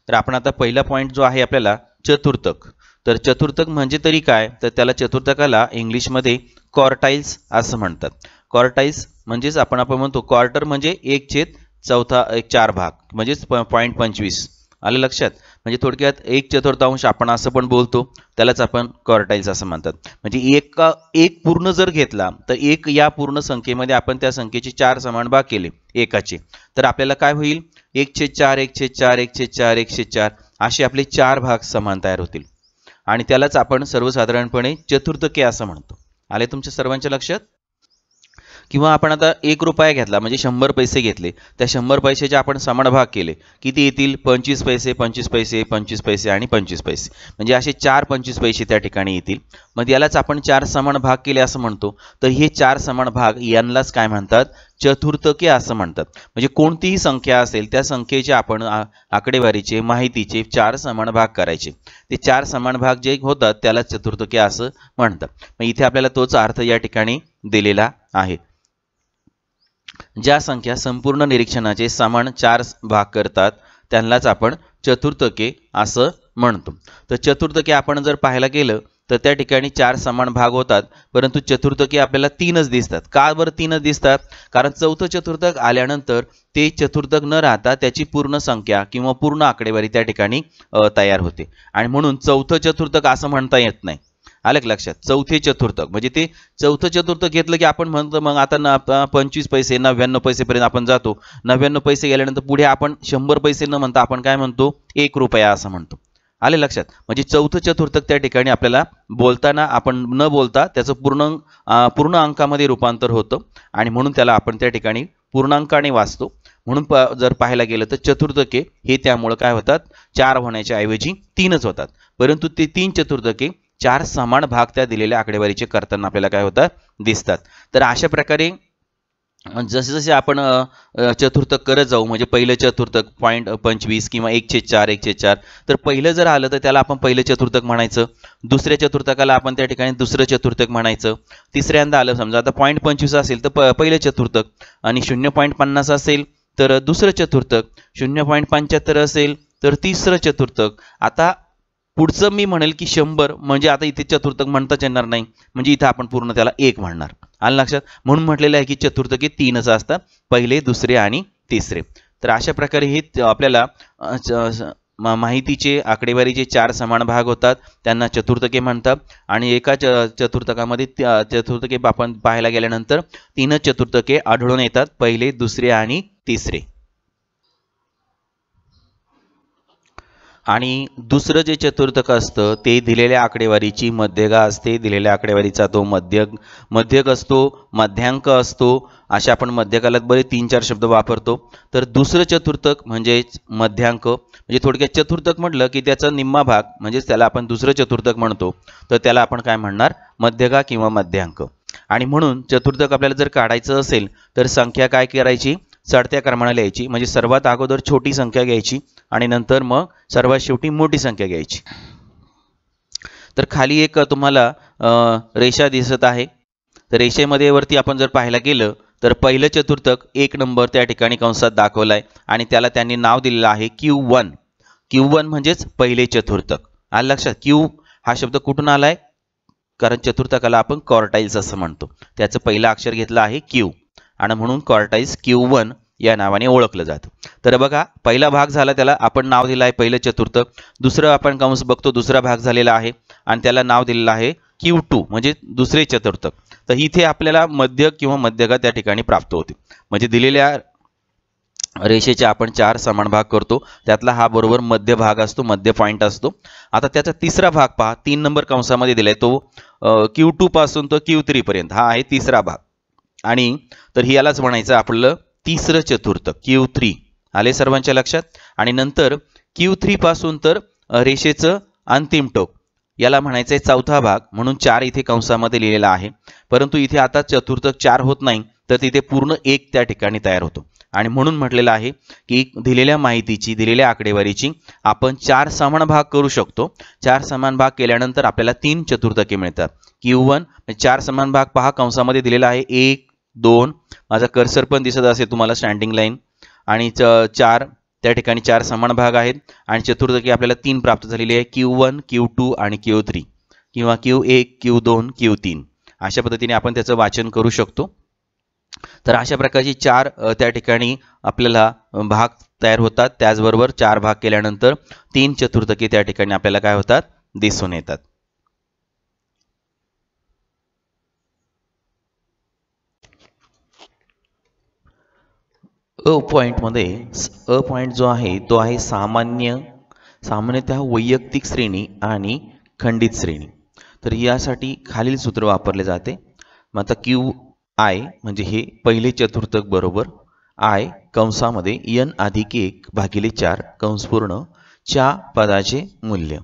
तर आपण आता पहिला पॉईंट जो आहे आपल्याला चतुर्थक, तर चतुर्थक म्हणजे तरी काय, तर त्याला चतुर्थकाला इंग्लिशमध्ये क्वार्टाइल्स असं म्हणतात. क्वार्टाइल्स म्हणजेच आपण म्हणतो क्वार्टर म्हणजे 1/4 4 भाग म्हणजेच 0.25. आलं लक्षात. म्हणजे थोडक्यात 1/4 आपण असं पण बोलतो, त्यालाच आपण क्वार्टाइल्स असं म्हणतात. म्हणजे एक पूर्ण जर घेतला तर एक या पूर्ण संख्येमध्ये आपण त्या संख्येचे 4 समान भाग केले एकाचे, तर आपल्याला काय होईल, 1/4 1/4 1/4 1/4 असे आपले 4 भाग समान तयार होतील आणि त्यालाच आपण सर्वसाधारणपणे चतुर्थके असं म्हणतो. आले तुमच्या सर्वांच्या लक्षात. किंवा आपण आता 1 रुपया घेतला म्हणजे 100 पैसे घेतले, त्या 100 पैशाचे आपण समान भाग केले, किती येतील, 25 पैसे 25 पैसे 25 पैसे आणि 25 पैसे, म्हणजे असे 4 25 पैसे त्या ठिकाणी येतील. मग यालाच आपण 4 समान भाग केले असं म्हणतो. तर हे 4 समान भाग यांनाच काय म्हणतात, चतुर्थके असं म्हणतात. म्हणजे कोणतीही संख्या असेल त्या संख्येचे आपण आकडेवारीचे माहितीचे 4 समान भाग करायचे, ते 4 समान भाग जे होतात त्याला चतुर्थके असं म्हणतात. मग इथे आपल्याला तोच अर्थ या ठिकाणी दिलेला आहे. ज्या संख्या संपूर्ण निरीक्षणाचे समान 4 भाग करतात त्यांनाच आपण चतुर्थके असं म्हणतो. तर चतुर्थके आपण जर पाहायला गेलं तर त्या ठिकाणी 4 समान भाग होतात, परंतु चतुर्थके आपल्याला 3च दिसतात. का बरं 3च दिसतात, कारण चौथं चतुर्थक आल्यानंतर ते चतुर्थक न राहता त्याची पूर्ण संख्या किंवा पूर्ण आकडेवारी त्या ठिकाणी तयार होते आणि म्हणून चौथं चतुर्थक असं म्हणता येत नाही. आलं लक्षात. चौथे चतुर्थक म्हणजे ते चौथं चतुर्थक घेतलं की आपण म्हणतो मग आता 25 पैसे 99 पैसेपर्यंत आपण जातो. 99 पैसे गेल्यानंतर पुढे आपण 100 पैसे न म्हणता आपण काय म्हणतो, 1 रुपया असं म्हणतो. आले लक्षात. म्हणजे चौथं चतुर्थक त्या ठिकाणी आपल्याला बोलताना आपण न बोलता त्याचं पूर्ण अंकामध्ये रूपांतर होतं आणि म्हणून त्याला आपण त्या ठिकाणी पूर्णांकाने वाचतो. म्हणून जर पाहायला गेलं तर चतुर्थके हे त्यामुळे काय होतात, 4 होण्याच्या ऐवजी 3च होतात. परंतु ते 3 चतुर्थके 4 समान भाग त्या दिलेल्या आकडेवारीचे करताना आपल्याला काय होतात, दिसतात. तर अशा प्रकारे जसे जसे आपण चतुर्थक करत जाऊ, म्हणजे पहिलं चतुर्थक 0.25 किंवा 1/4 1/4, तर पहिलं जर आलं तर त्याला आपण पहिलं चतुर्थक म्हणायचं, दुसऱ्या चतुर्थकाला आपण त्या ठिकाणी दुसरं चतुर्थक म्हणायचं, तिसऱ्यांदा आलं समजा आता 0.25 असेल तर पहिलं चतुर्थक आणि 0.50 असेल तर दुसरं चतुर्थक, 0.75 असेल तर तिसरं चतुर्थक. आता पुढचं मी म्हणेल की 100, म्हणजे आता इथे चतुर्थक म्हणताच येणार नाही, म्हणजे इथे आपण पूर्ण त्याला 1 म्हणणार. आलं लक्षात. म्हणून म्हटलेलं आहे की चतुर्थके 3च असतात, पहिले दुसरे आणि तिसरे. तर अशा प्रकारे हे आपल्याला माहितीचे आकडेवारीचे 4 समान भाग होतात त्यांना चतुर्थके म्हणतात आणि एका चतुर्थकामध्ये चतुर्थके आपण पाहायला गेल्यानंतर 3च चतुर्थके आढळून येतात, पहिले दुसरे आणि तिसरे. आणि दुसरं जे चतुर्थक असतं ते दिलेल्या आकडेवारीची मध्यगा असते, दिलेल्या आकडेवारीचा तो मध्यक असतो, मध्यांक असतो. अशा आपण मध्यकालात बरेच 3-4 शब्द वापरतो. तर दुसरं चतुर्थक म्हणजे मध्यांक, म्हणजे थोडक्यात चतुर्थक म्हटलं की त्याचा निम्मा भाग म्हणजेच त्याला आपण दुसरं चतुर्थक म्हणतो, तर त्याला आपण काय म्हणणार, मध्यगा किंवा मध्यांक. आणि म्हणून चतुर्थक आपल्याला जर काढायचं असेल तर संख्या काय करायची, चढत्या क्रमाने लिहायची. म्हणजे सर्वात अगोदर छोटी संख्या घ्यायची आणि नंतर मग सर्वात शेवटी मोठी संख्या घ्यायची. तर खाली एक तुम्हाला रेषा दिसत आहे. तर रेषेमध्ये वरती आपण जर पाहायला गेलं तर पहिलं चतुर्थक 1 नंबर त्या ठिकाणी कंसात दाखवलाय आणि त्याला त्यांनी नाव दिलेलं आहे Q1. Q1 म्हणजेच पहिले चतुर्थक. आलं लक्षात. Q हा शब्द कुठून आलाय, कारण चतुर्थकाला आपण क्वार्टाइल्स असं म्हणतो, त्याचं पहिलं अक्षर घेतलं आहे Q आणि म्हणून क्वार्टाइल्स Q1 या नावाने ओळखलं जातं. तर बघा, पहिला भाग झाला त्याला आपण नाव दिलं आहे पहिलं चतुर्थक, दुसरं आपण कंस बघतो दुसरा भाग झालेला आहे आणि त्याला नाव दिलेलं आहे Q2 म्हणजे दुसरे चतुर्थक. तर इथे आपल्याला मध्य किंवा मध्यगा त्या ठिकाणी प्राप्त होते. म्हणजे दिलेल्या रेषेचे आपण 4 समान भाग करतो, त्यातला हा बरोबर मध्य भाग असतो, मध्य पॉइंट असतो. आता त्याचा तिसरा भाग पहा, 3 नंबर कंसामध्ये दिलाय, तो Q2 पासून तो Q3 पर्यंत हा आहे तिसरा भाग. आणि तर यालाच म्हणायचं आपलं तिसरं चतुर्थक Q3. आले सर्वांच्या लक्षात. आणि नंतर Q3 पासून तर रेषेचं अंतिम टोक याला म्हणायचं आहे चौथा भाग, म्हणून 4 इथे कंसामध्ये लिहिलेला आहे. परंतु इथे आता चतुर्थक 4 होत नाही, तर तिथे पूर्ण 1 त्या ठिकाणी तयार होतो आणि म्हणून म्हटलेलं आहे की दिलेल्या माहितीची दिलेल्या आकडेवारीची आपण 4 समान भाग करू शकतो. 4 समान भाग केल्यानंतर आपल्याला 3 चतुर्थके मिळतात. Q1 4 समान भाग पहा कंसामध्ये दिलेला आहे 1 2, माझा कर्सर पण दिसत असेल तुम्हाला स्टँडिंग लाईन, आणि 4 त्या ठिकाणी 4 समान भाग आहेत आणि चतुर्थकी आपल्याला 3 प्राप्त झालेली आहे, Q1, Q2 आणि Q3 किंवा Q1, Q2, Q3 अशा पद्धतीने आपण त्याचं वाचन करू शकतो. तर अशा प्रकारची 4 त्या ठिकाणी आपल्याला भाग तयार होतात. त्याचबरोबर 4 भाग केल्यानंतर 3 चतुर्थकी त्या ठिकाणी आपल्याला काय होतात, दिसून येतात. अ पॉइंट जो आहे तो आहे सामान्यतः वैयक्तिक श्रेणी आणि खंडित श्रेणी. तर यासाठी खालील सूत्र वापरले जाते. मग आता QI म्हणजे हे पहिले चतुर्थक बरोबर I कंसामध्ये n अधिक 1 भागिले 4 कंस पूर्ण च्या पदाचे मूल्य.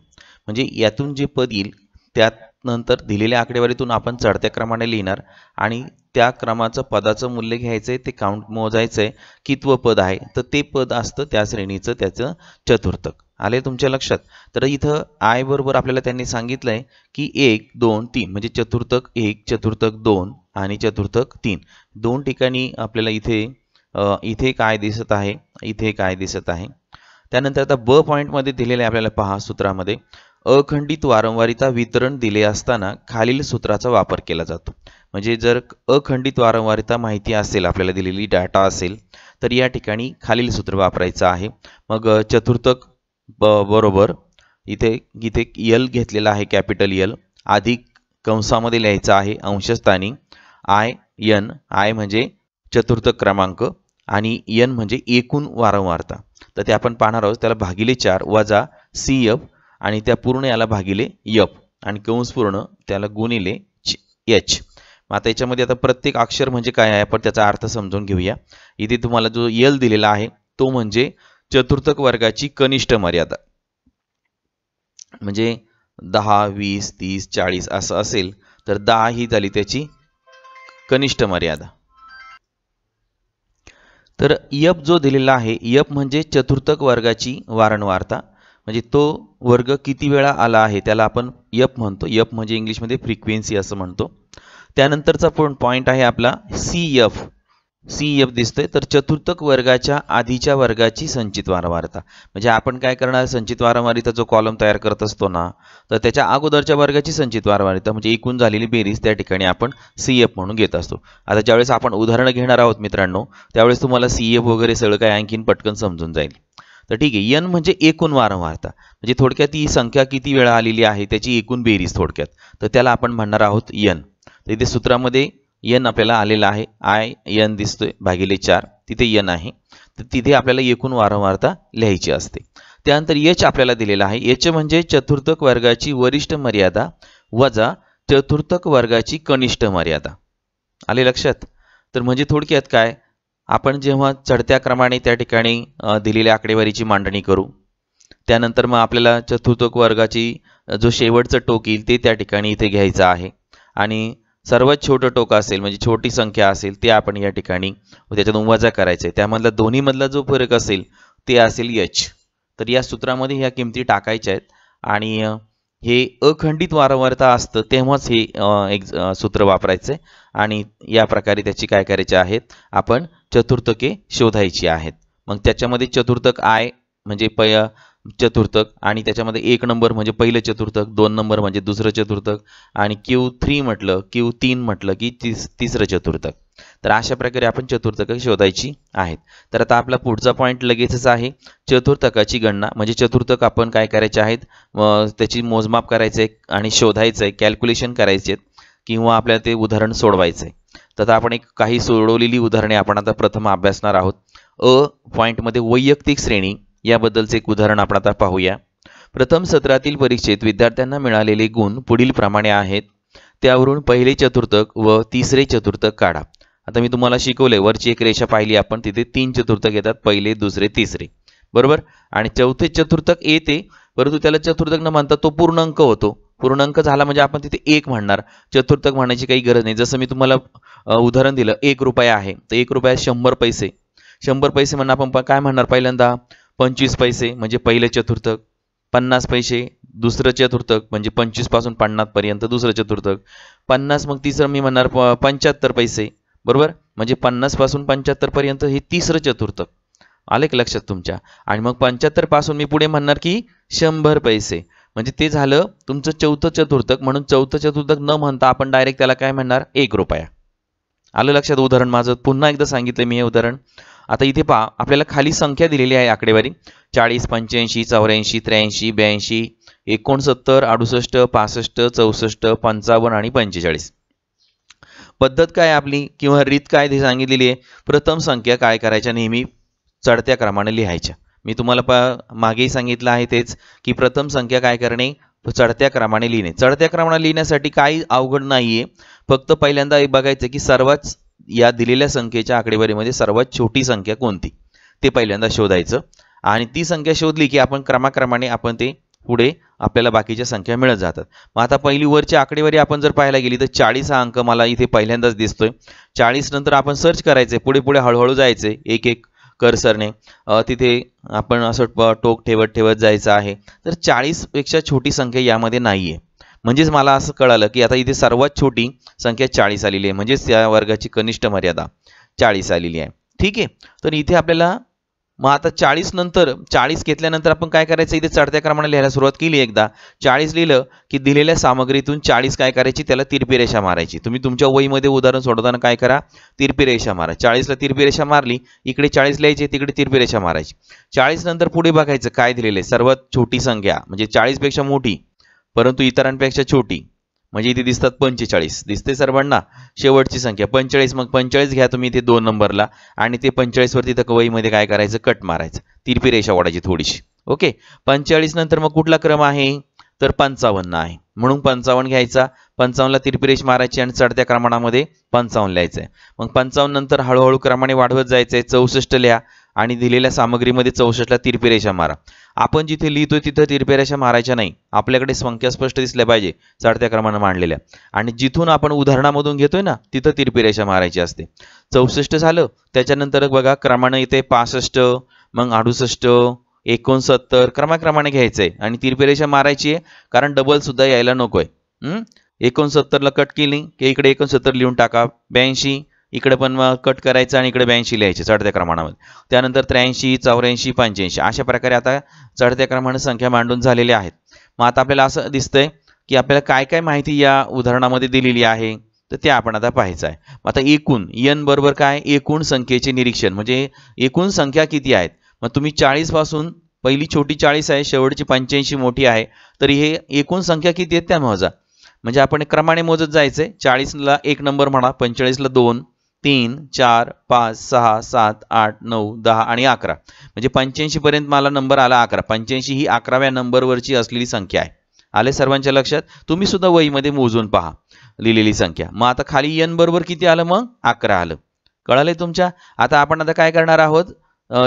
म्हणजे यातून जे पद येईल त्यानंतर दिलेल्या आकडेवारीतून आपण चढत्या क्रमाने लिहिणार आणि त्या क्रमाचं पदाचं मूल्य घ्यायचंय, ते काउंट मोजायचंय कितवं पद आहे, तर ते पद असतं त्या श्रेणीचं त्याचं चतुर्थक. आले तुमच्या लक्षात. तर इथं I बरोबर आपल्याला त्यांनी सांगितलंय की 1, 2, 3 म्हणजे चतुर्थक 1, चतुर्थक 2 आणि चतुर्थक 3 दोन ठिकाणी आपल्याला इथे काय दिसत आहे, इथे काय दिसत आहे. त्यानंतर आता ब पॉइंटमध्ये दिलेले आपल्याला पहा सूत्रामध्ये अखंडित वारंवारिता वितरण दिले असताना खालील सूत्राचा वापर केला जातो. म्हणजे जर अखंडित वारंवारिता माहिती असेल, आपल्याला दिलेली डाटा असेल, तर या ठिकाणी खालील सूत्र वापरायचं आहे. मग चतुर्थक बरोबर इथे L घेतलेला आहे, कॅपिटल L अधिक कंसामध्ये लिहायचं आहे अंशस्थानी I म्हणजे चतुर्थक क्रमांक आणि n म्हणजे एकूण वारंवारता. तर ते आपण पाहणार आहोत. त्याला भागिले 4 वजा CF आणि त्या पूर्ण याला भागिले F आणि कंस पूर्ण त्याला गुणिले H. आता याच्यामध्ये आता प्रत्येक अक्षर म्हणजे काय आहे आपण त्याचा अर्थ समजून घेऊया. इथे तुम्हाला जो L दिलेला आहे तो म्हणजे चतुर्थक वर्गाची कनिष्ठ मर्यादा. म्हणजे 10, 20, 30, 40 असं असेल तर 10 ही झाली त्याची कनिष्ठ मर्यादा. तर F जो दिलेला आहे, F म्हणजे चतुर्थक वर्गाची वारंवारता. म्हणजे तो वर्ग किती वेळा आला आहे त्याला आपण F म्हणतो. F म्हणजे इंग्लिशमध्ये फ्रिक्वेन्सी असं म्हणतो. त्यानंतरचा पॉइंट आहे आपला CF दिसतोय. तर चतुर्थक वर्गाच्या आधीच्या वर्गाची संचित वारंवारता. म्हणजे आपण काय करणार, संचित वारंवारता जो कॉलम तयार करत असतो ना, तर त्याच्या अगोदरच्या वर्गाची संचित वारंवारता म्हणजे एकूण झालेली बेरीज त्या ठिकाणी आपण CF म्हणून घेत असतो. आता ज्यावेळेस आपण उदाहरणं घेणार आहोत मित्रांनो, त्यावेळेस तुम्हाला CF वगैरे सगळं काय आणखीन पटकन समजून जाईल. तर ठीक आहे, n म्हणजे एकूण वारंवारता. म्हणजे थोडक्यात ही संख्या किती वेळा आलेली आहे त्याची एकूण बेरीज थोडक्यात, तर त्याला आपण म्हणणार आहोत n. तर इथे सूत्रामध्ये n आपल्याला आलेला आहे, n दिसतोय भागिले 4, तिथे n आहे. तर तिथे आपल्याला एकूण वारंवारता लिहायची असते. त्यानंतर h आपल्याला दिलेला आहे. h म्हणजे चतुर्थक वर्गाची वरिष्ठ मर्यादा वजा चतुर्थक वर्गाची कनिष्ठ मर्यादा. आले लक्षात. तर म्हणजे थोडक्यात काय, आपण जेव्हा चढत्या क्रमाने त्या ठिकाणी दिलेल्या आकडेवारीची मांडणी करू, त्यानंतर मग आपल्याला चतुर्थक वर्गाची जो शेवटचं टोक येईल ते त्या ठिकाणी इथे घ्यायचं आहे आणि सर्वात छोटं टोक असेल म्हणजे छोटी संख्या असेल ते आपण या ठिकाणी त्याच्यातून वजा करायचं आहे. त्यामधला दोन्हीमधला जो फरक असेल ते असेल h. तर या सूत्रामध्ये ह्या किमती टाकायच्या आहेत आणि हे अखंडित वारंवारता असतं तेव्हाच हे एक सूत्र वापरायचं आहे आणि या प्रकारे त्याची काय करायचे आहेत, आपण चतुर्थके शोधायची आहेत. मग त्याच्यामध्ये चतुर्थक I म्हणजे चतुर्थक आणि त्याच्यामध्ये 1 नंबर म्हणजे पहिलं चतुर्थक, 2 नंबर म्हणजे दुसरं चतुर्थक आणि Q3 म्हटलं, Q3 म्हटलं की तिसरं चतुर्थक. तर अशा प्रकारे आपण चतुर्थक शोधायची आहेत. तर आता आपला पुढचा पॉइंट लगेचच आहे चतुर्थकाची गणना. म्हणजे चतुर्थक आपण काय करायचे आहेत, त्याची मोजमाप करायचे आणि शोधायचं आहे, कॅल्क्युलेशन करायचे किंवा आपल्याला ते उदाहरण सोडवायचं आहे. तर आता आपण काही सोडवलेली उदाहरणे आपण आता प्रथम अभ्यासणार आहोत. पॉइंटमध्ये वैयक्तिक श्रेणी याबद्दलचे एक उदाहरण आपण आता पाहूया. प्रथम सत्रातील परीक्षेत विद्यार्थ्यांना मिळालेले गुण पुढील प्रमाणे आहेत. त्यावरून पहिले चतुर्थक व तिसरे चतुर्थक काढा. आता मी तुम्हाला शिकवले, वरची एक रेषा पाहिली आपण, तिथे 3 चतुर्थक येतात, पहिले, दुसरे, तिसरे, बरोबर. आणि चौथे चतुर्थक येते, परंतु त्याला चतुर्थक न म्हणता तो पूर्णांक होतो. पूर्णांक झाला म्हणजे आपण तिथे 1 म्हणणार, चतुर्थक म्हणायची काही गरज नाही. जसं मी तुम्हाला उदाहरण दिलं, 1 रुपया आहे तर 1 रुपयात 100 पैसे. 100 पैसे म्हणून आपण काय म्हणणार, पहिल्यांदा 25 पैसे म्हणजे पहिले चतुर्थक, 50 पैसे दुसरं चतुर्थक म्हणजे 25 पासून 50 पर्यंत दुसरं चतुर्थक, 50 मग तिसरं मी म्हणणार 75 पैसे, बरोबर. म्हणजे 50 पासून 75 पर्यंत हे तिसरं चतुर्थक. आले की लक्षात तुमच्या. आणि मग 75 पासून मी पुढे म्हणणार की 100 पैसे, म्हणजे ते झालं तुमचं चौथं चतुर्थक. म्हणून चौथं चतुर्थक न म्हणता आपण डायरेक्ट त्याला काय म्हणणार, 1 रुपया. आलं लक्षात उदाहरण माझं. पुन्हा एकदा सांगितलं मी हे उदाहरण. आता इथे पहा, आपल्याला खाली संख्या दिलेली आहे आकडेवारी 40, 85, 84, 83, 82, 69, 68, 65, 64, 55 आणि 45. पद्धत काय आपली किंवा रीत काय ते सांगितलेली आहे. प्रथम संख्या काय करायच्या, नेहमी चढत्या क्रमाने लिहायच्या. मी तुम्हाला मागेही सांगितलं आहे तेच, की प्रथम संख्या काय करणे, चढत्या क्रमाने लिहिणे. चढत्या क्रमाने लिहिण्यासाठी काही अवघड नाहीये. फक्त पहिल्यांदा एक बघायचं की सर्वात या दिलेल्या संख्येच्या आकडेवारीमध्ये सर्वात छोटी संख्या कोणती ते पहिल्यांदा शोधायचं. आणि ती संख्या शोधली की आपण क्रमाक्रमाने आपण ते पुढे आपल्याला बाकीच्या संख्या मिळत जातात. मग आता पहिली वरची आकडेवारी आपण जर पाहायला गेली तर 40 हा अंक मला इथे पहिल्यांदाच दिसतोय. 40 नंतर आपण सर्च करायचे, पुढे पुढे हळूहळू जायचे एक एक कर्सरने. तिथे आपण असं टोक ठेवत ठेवत जायचं आहे. तर 40 पेक्षा छोटी संख्या यामध्ये नाहीये. म्हणजेच मला असं कळालं की आता इथे सर्वात छोटी संख्या 40 आलेली आहे, म्हणजेच या वर्गाची कनिष्ठ मर्यादा 40 आलेली आहे. ठीक आहे. तर इथे आपल्याला मग आता 40 नंतर 40 घेतल्यानंतर आपण काय करायचं, इथे चढत्या क्रमाने लिहायला सुरुवात केली. एकदा 40 लिहिलं की दिलेल्या सामग्रीतून 40 काय करायची, त्याला तिरपी रेषा मारायची. तुम्ही तुमच्या वहीमध्ये उदाहरण सोडवताना काय करा, तिरपी रेषा मारा. 40ला तिरपी रेषा मारली, इकडे 40 लिहायची, तिकडे तिरपी रेषा मारायची. 40 नंतर पुढे बघायचं काय दिलेलं आहे, सर्वात छोटी संख्या म्हणजे 40 पेक्षा मोठी परंतु इतरांपेक्षा छोटी, म्हणजे इथे दिसतात 45 दिसते सर्वांना. शेवटची संख्या 45. मग 45 घ्या तुम्ही इथे 2 नंबरला आणि ते 45 वरती तर वहीमध्ये काय करायचं, कट मारायचं, तिरपी रेषा ओढायची थोडीशी. ओके. 45 नंतर मग कुठला क्रम आहे, तर 55 आहे. म्हणून 55 घ्यायचा, 55ला तिरपी रेषा मारायची आणि चढत्या क्रमांकामध्ये 55 लिहायचंय. मग 55 नंतर हळूहळू क्रमाने वाढवत जायचंय. 64 लिहा आणि दिलेल्या सामग्रीमध्ये 64ला तिरपी रेषा मारा. आपण जिथे लिहितोय तिथं तिरपी रेषा मारायच्या नाही. आपल्याकडे संख्या स्पष्ट दिसल्या पाहिजे चढत्या क्रमाने मांडलेल्या, आणि जिथून आपण उदाहरणामधून घेतोय ना तिथं तिरपी रेषा मारायची असते. 64 झालं. त्याच्यानंतर बघा क्रमानं येते 65, मग 68, 69 क्रमाक्रमाने घ्यायचंय आणि तिरपी रेषा मारायची आहे, कारण डबल सुद्धा यायला नकोय. 69ला कट केली की इकडे 69 लिहून टाका. 82 इकडे पण कट करायचं आणि इकडे 82 लिहायचे चढत्या क्रमांकामध्ये. त्यानंतर 83, 84, 85 अशा प्रकारे आता चढत्या क्रमाने संख्या मांडून झालेल्या आहेत. मग आता आपल्याला असं दिसतंय की आपल्याला काय काय माहिती या उदाहरणामध्ये दिलेली आहे, तर ते आपण आता पाहायचं आहे. आता एकूण n बरोबर काय, एकूण संख्येचे निरीक्षण म्हणजे एकूण संख्या किती आहेत. मग तुम्ही 40 पासून पहिली छोटी 40 आहे, शेवटची 85 मोठी आहे, तर हे एकूण संख्या किती आहेत त्या मोजा. म्हणजे आपण क्रमाने मोजत जायचंय. 40ला 1 नंबर म्हणा, 45ला 2, 3, 4, 5, 6, 7, 8, 9, 10 आणि 11. म्हणजे 85 पर्यंत मला नंबर आला 11. 85 ही 11व्या नंबरवरची असलेली संख्या आहे. आले सर्वांच्या लक्षात. तुम्ही सुद्धा वहीमध्ये मोजून पहा लिहिलेली संख्या. मग आता खाली n बरोबर किती आलं, मग 11 आलं. कळालंय तुमच्या. आता आपण आता काय करणार आहोत,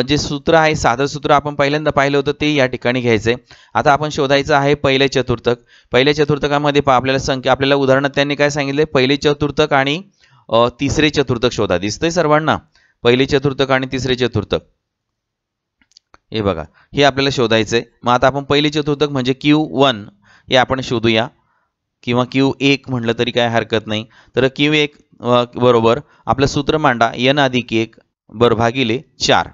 जे सूत्र आहे साधं सूत्र आपण पहिल्यांदा पाहिलं होतं ते या ठिकाणी घ्यायचंय. आता आपण शोधायचं आहे पहिले चतुर्थक. पहिल्या चतुर्थकामध्ये आपल्याला संख्या, आपल्याला उदाहरणात त्यांनी काय सांगितले, पहिले चतुर्थक आणि तिसरे चतुर्थक शोधा. दिसतंय सर्वांना, पहिले चतुर्थक आणि तिसरे चतुर्थक. हे बघा, हे आपल्याला शोधायचंय. मग आता आपण पहिले चतुर्थक म्हणजे Q1 हे आपण शोधूया, किंवा Q1 म्हटलं तरी काय हरकत नाही. तर Q1 बरोबर आपलं सूत्र मांडा, n अधिक 1 बरोबर भागिले 4.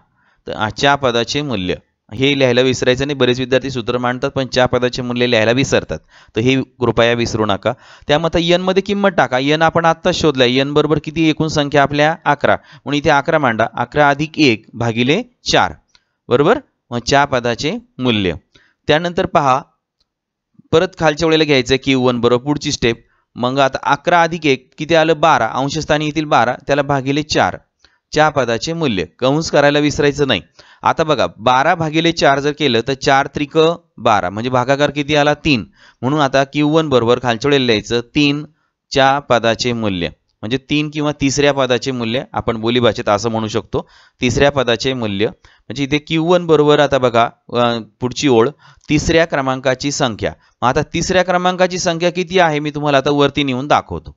तर च्या पदाचे मूल्य हे लिहायला विसरायचं नाही. बरेच विद्यार्थी सूत्र मांडतात पण च्या पदाचे मूल्य लिहायला विसरतात, तर हे कृपया विसरू नका. त्यामध्ये n मध्ये किंमत टाका. n आपण आत्ताच शोधलाय. n बरोबर किती, एकूण संख्या आपल्या 11, म्हणून इथे 11 मांडा. 11 अधिक 1 भागिले 4 बरोबर, मग च्या पदाचे मूल्य. त्यानंतर पहा परत खालच्या वेळेला घ्यायचं Q1 बरोबर पुढची स्टेप. मग आता 11 अधिक 1 किती आलं, 12. अंशस्थानी येतील 12, त्याला भागिले 4 च्या पदाचे मूल्य. कंस करायला विसरायचं नाही. आता बघा 12 भागिले 4 जर केलं तर 4 त्रिक 12 म्हणजे भागाकार किती आला, 3. म्हणून आता Q1 बरोबर खालच्या वेळेला लिहायचं 3 च्या पदाचे मूल्य, म्हणजे 3 किंवा तिसऱ्या पदाचे मूल्य आपण बोलीभाषेत असं म्हणू शकतो. तिसऱ्या पदाचे मूल्य म्हणजे इथे Q1 बरोबर आता बघा पुढची ओळ, तिसऱ्या क्रमांकाची संख्या. आता तिसऱ्या क्रमांकाची संख्या किती आहे मी तुम्हाला आता वरती नेऊन दाखवतो.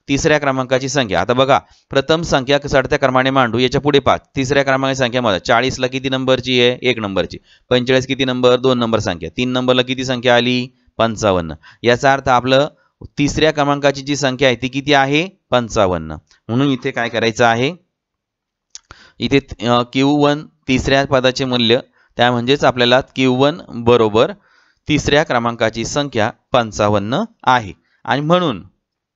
तिसऱ्या क्रमांकाची संख्या आता बघा, प्रथम संख्या चढत्या क्रमाने मांडू. याच्या पुढे 5. तिसऱ्या क्रमांकाची संख्या मला 40ला किती नंबरची आहे, 1 नंबरची. 45 किती नंबर, 2 नंबर संख्या. 3 नंबरला किती संख्या आली, 55. याचा अर्थ आपलं तिसऱ्या क्रमांकाची जी संख्या आहे ती किती आहे, 55. म्हणून इथे काय करायचं आहे, इथे Q1 तिसऱ्या पदाचे मूल्य, त्या म्हणजेच आपल्याला Q1 बरोबर तिसऱ्या क्रमांकाची संख्या 55 आहे. आणि म्हणून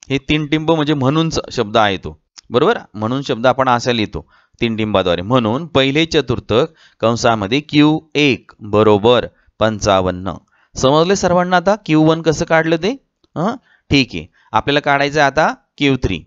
हे तीन टिंब म्हणजे म्हणून शब्द आहे तो, बरोबर. म्हणून शब्द आपण असा लिहितो तीन टिंबाद्वारे. म्हणून पहिले चतुर्थक कंसामध्ये Q1 बरोबर 55. समजले सर्वांना आता Q1 कसं काढलं ते? ठीक आहे. आपल्याला काढायचं आहे आता Q3.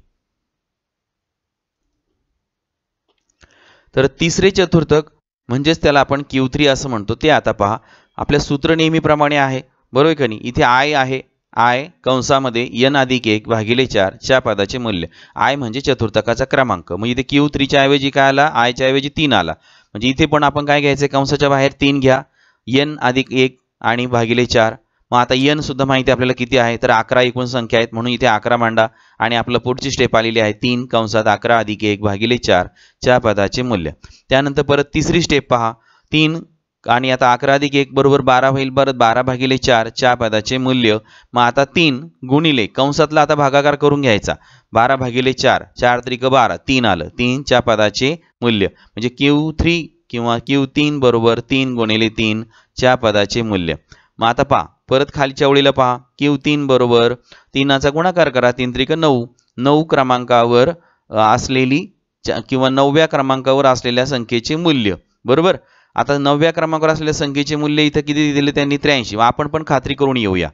तर तिसरे चतुर्थक म्हणजेच त्याला आपण Q3 असं म्हणतो. ते आता पहा, आपल्या सूत्र नेहमीप्रमाणे आहे, बरोबर का नाही. इथे I आहे, I कंसामध्ये n अधिक 1 भागिले 4 च्या पदाचे मूल्य. I म्हणजे चतुर्थकाचा क्रमांक. मग इथे Q3 च्या ऐवजी काय आला? I च्या ऐवजी 3 आला. म्हणजे इथे पण आपण काय घ्यायचं? कंसाच्या बाहेर 3 घ्या, n अधिक 1 आणि भागिले 4. मग आता n सुद्धा माहिती आपल्याला किती आहे, तर 11 एकूण संख्या आहेत, म्हणून इथे 11 मांडा. आणि आपलं पुढची स्टेप आलेली आहे 3 कंसात 11 अधिक 1 भागिले 4 च्या पदाचे मूल्य. त्यानंतर परत तिसरी स्टेप पहा, 3 आणि आता 11 अधिक 1 बरोबर 12 होईल. परत 12 भागिले 4 च्या पदाचे मूल्य. मग आता 3 गुणिले कंसातला आता भागाकार करून घ्यायचा, 12 भागिले 4, 4 त्रिक 12, 3 आलं, 3 च्या पदाचे मूल्य. म्हणजे Q3 किंवा Q3 बरोबर 3 गुणिले 3 च्या पदाचे मूल्य. मग आता पहा, परत खालच्या ओळीला पहा, Q3 बरोबर 3चा गुणाकार करा, 3 त्रिक 9, 9 क्रमांकावर असलेली किंवा 9व्या क्रमांकावर असलेल्या संख्येचे मूल्य, बरोबर. आता 9व्या क्रमांकावर असलेल्या संख्येचे मूल्य इथं किती दिले त्यांनी? 83. आपण पण खात्री करून येऊया.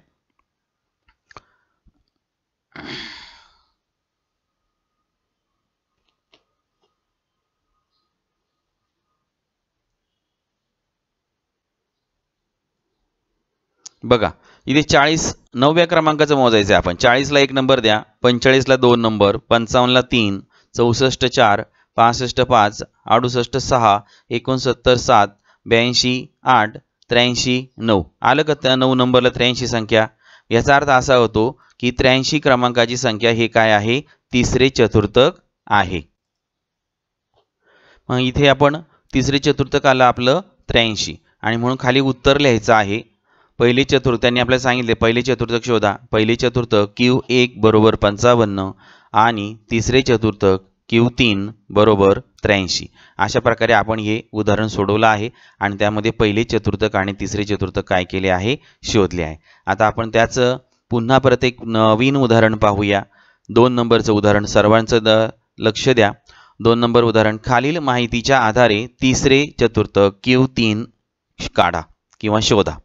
बघा, इथे 40 9व्या क्रमांकाचं मोजायचं आहे आपण. 40ला 1 नंबर द्या, 45ला 2 नंबर, 55ला 3, 64 4, 65 5, 68 6, 69 7, 82 8, 83 9. आलं का त्या 9 नंबरला 83 संख्या? याचा अर्थ असा होतो की 83 क्रमांकाची संख्या हे काय आहे? तिसरे चतुर्थक आहे. मग इथे आपण तिसरे चतुर्थक आलं आपलं 83 आणि म्हणून खाली उत्तर लिहायचं आहे. पहिले चतुर्थक त्यांनी आपल्याला सांगितले, पहिले चतुर्थक शोधा. पहिले चतुर्थक Q1 बरोबर 55 आणि तिसरे चतुर्थक Q3 बरोबर 83. अशा प्रकारे आपण हे उदाहरण सोडवलं आहे आणि त्यामध्ये पहिले चतुर्थक आणि तिसरे चतुर्थक काय केले आहे? शोधले आहे. आता आपण त्याचं पुन्हा परत एक नवीन उदाहरण पाहूया. 2 नंबरचं उदाहरण सर्वांचं लक्ष द्या. 2 नंबर उदाहरण, खालील माहितीच्या आधारे तिसरे चतुर्थक Q3 काढा किंवा शोधा.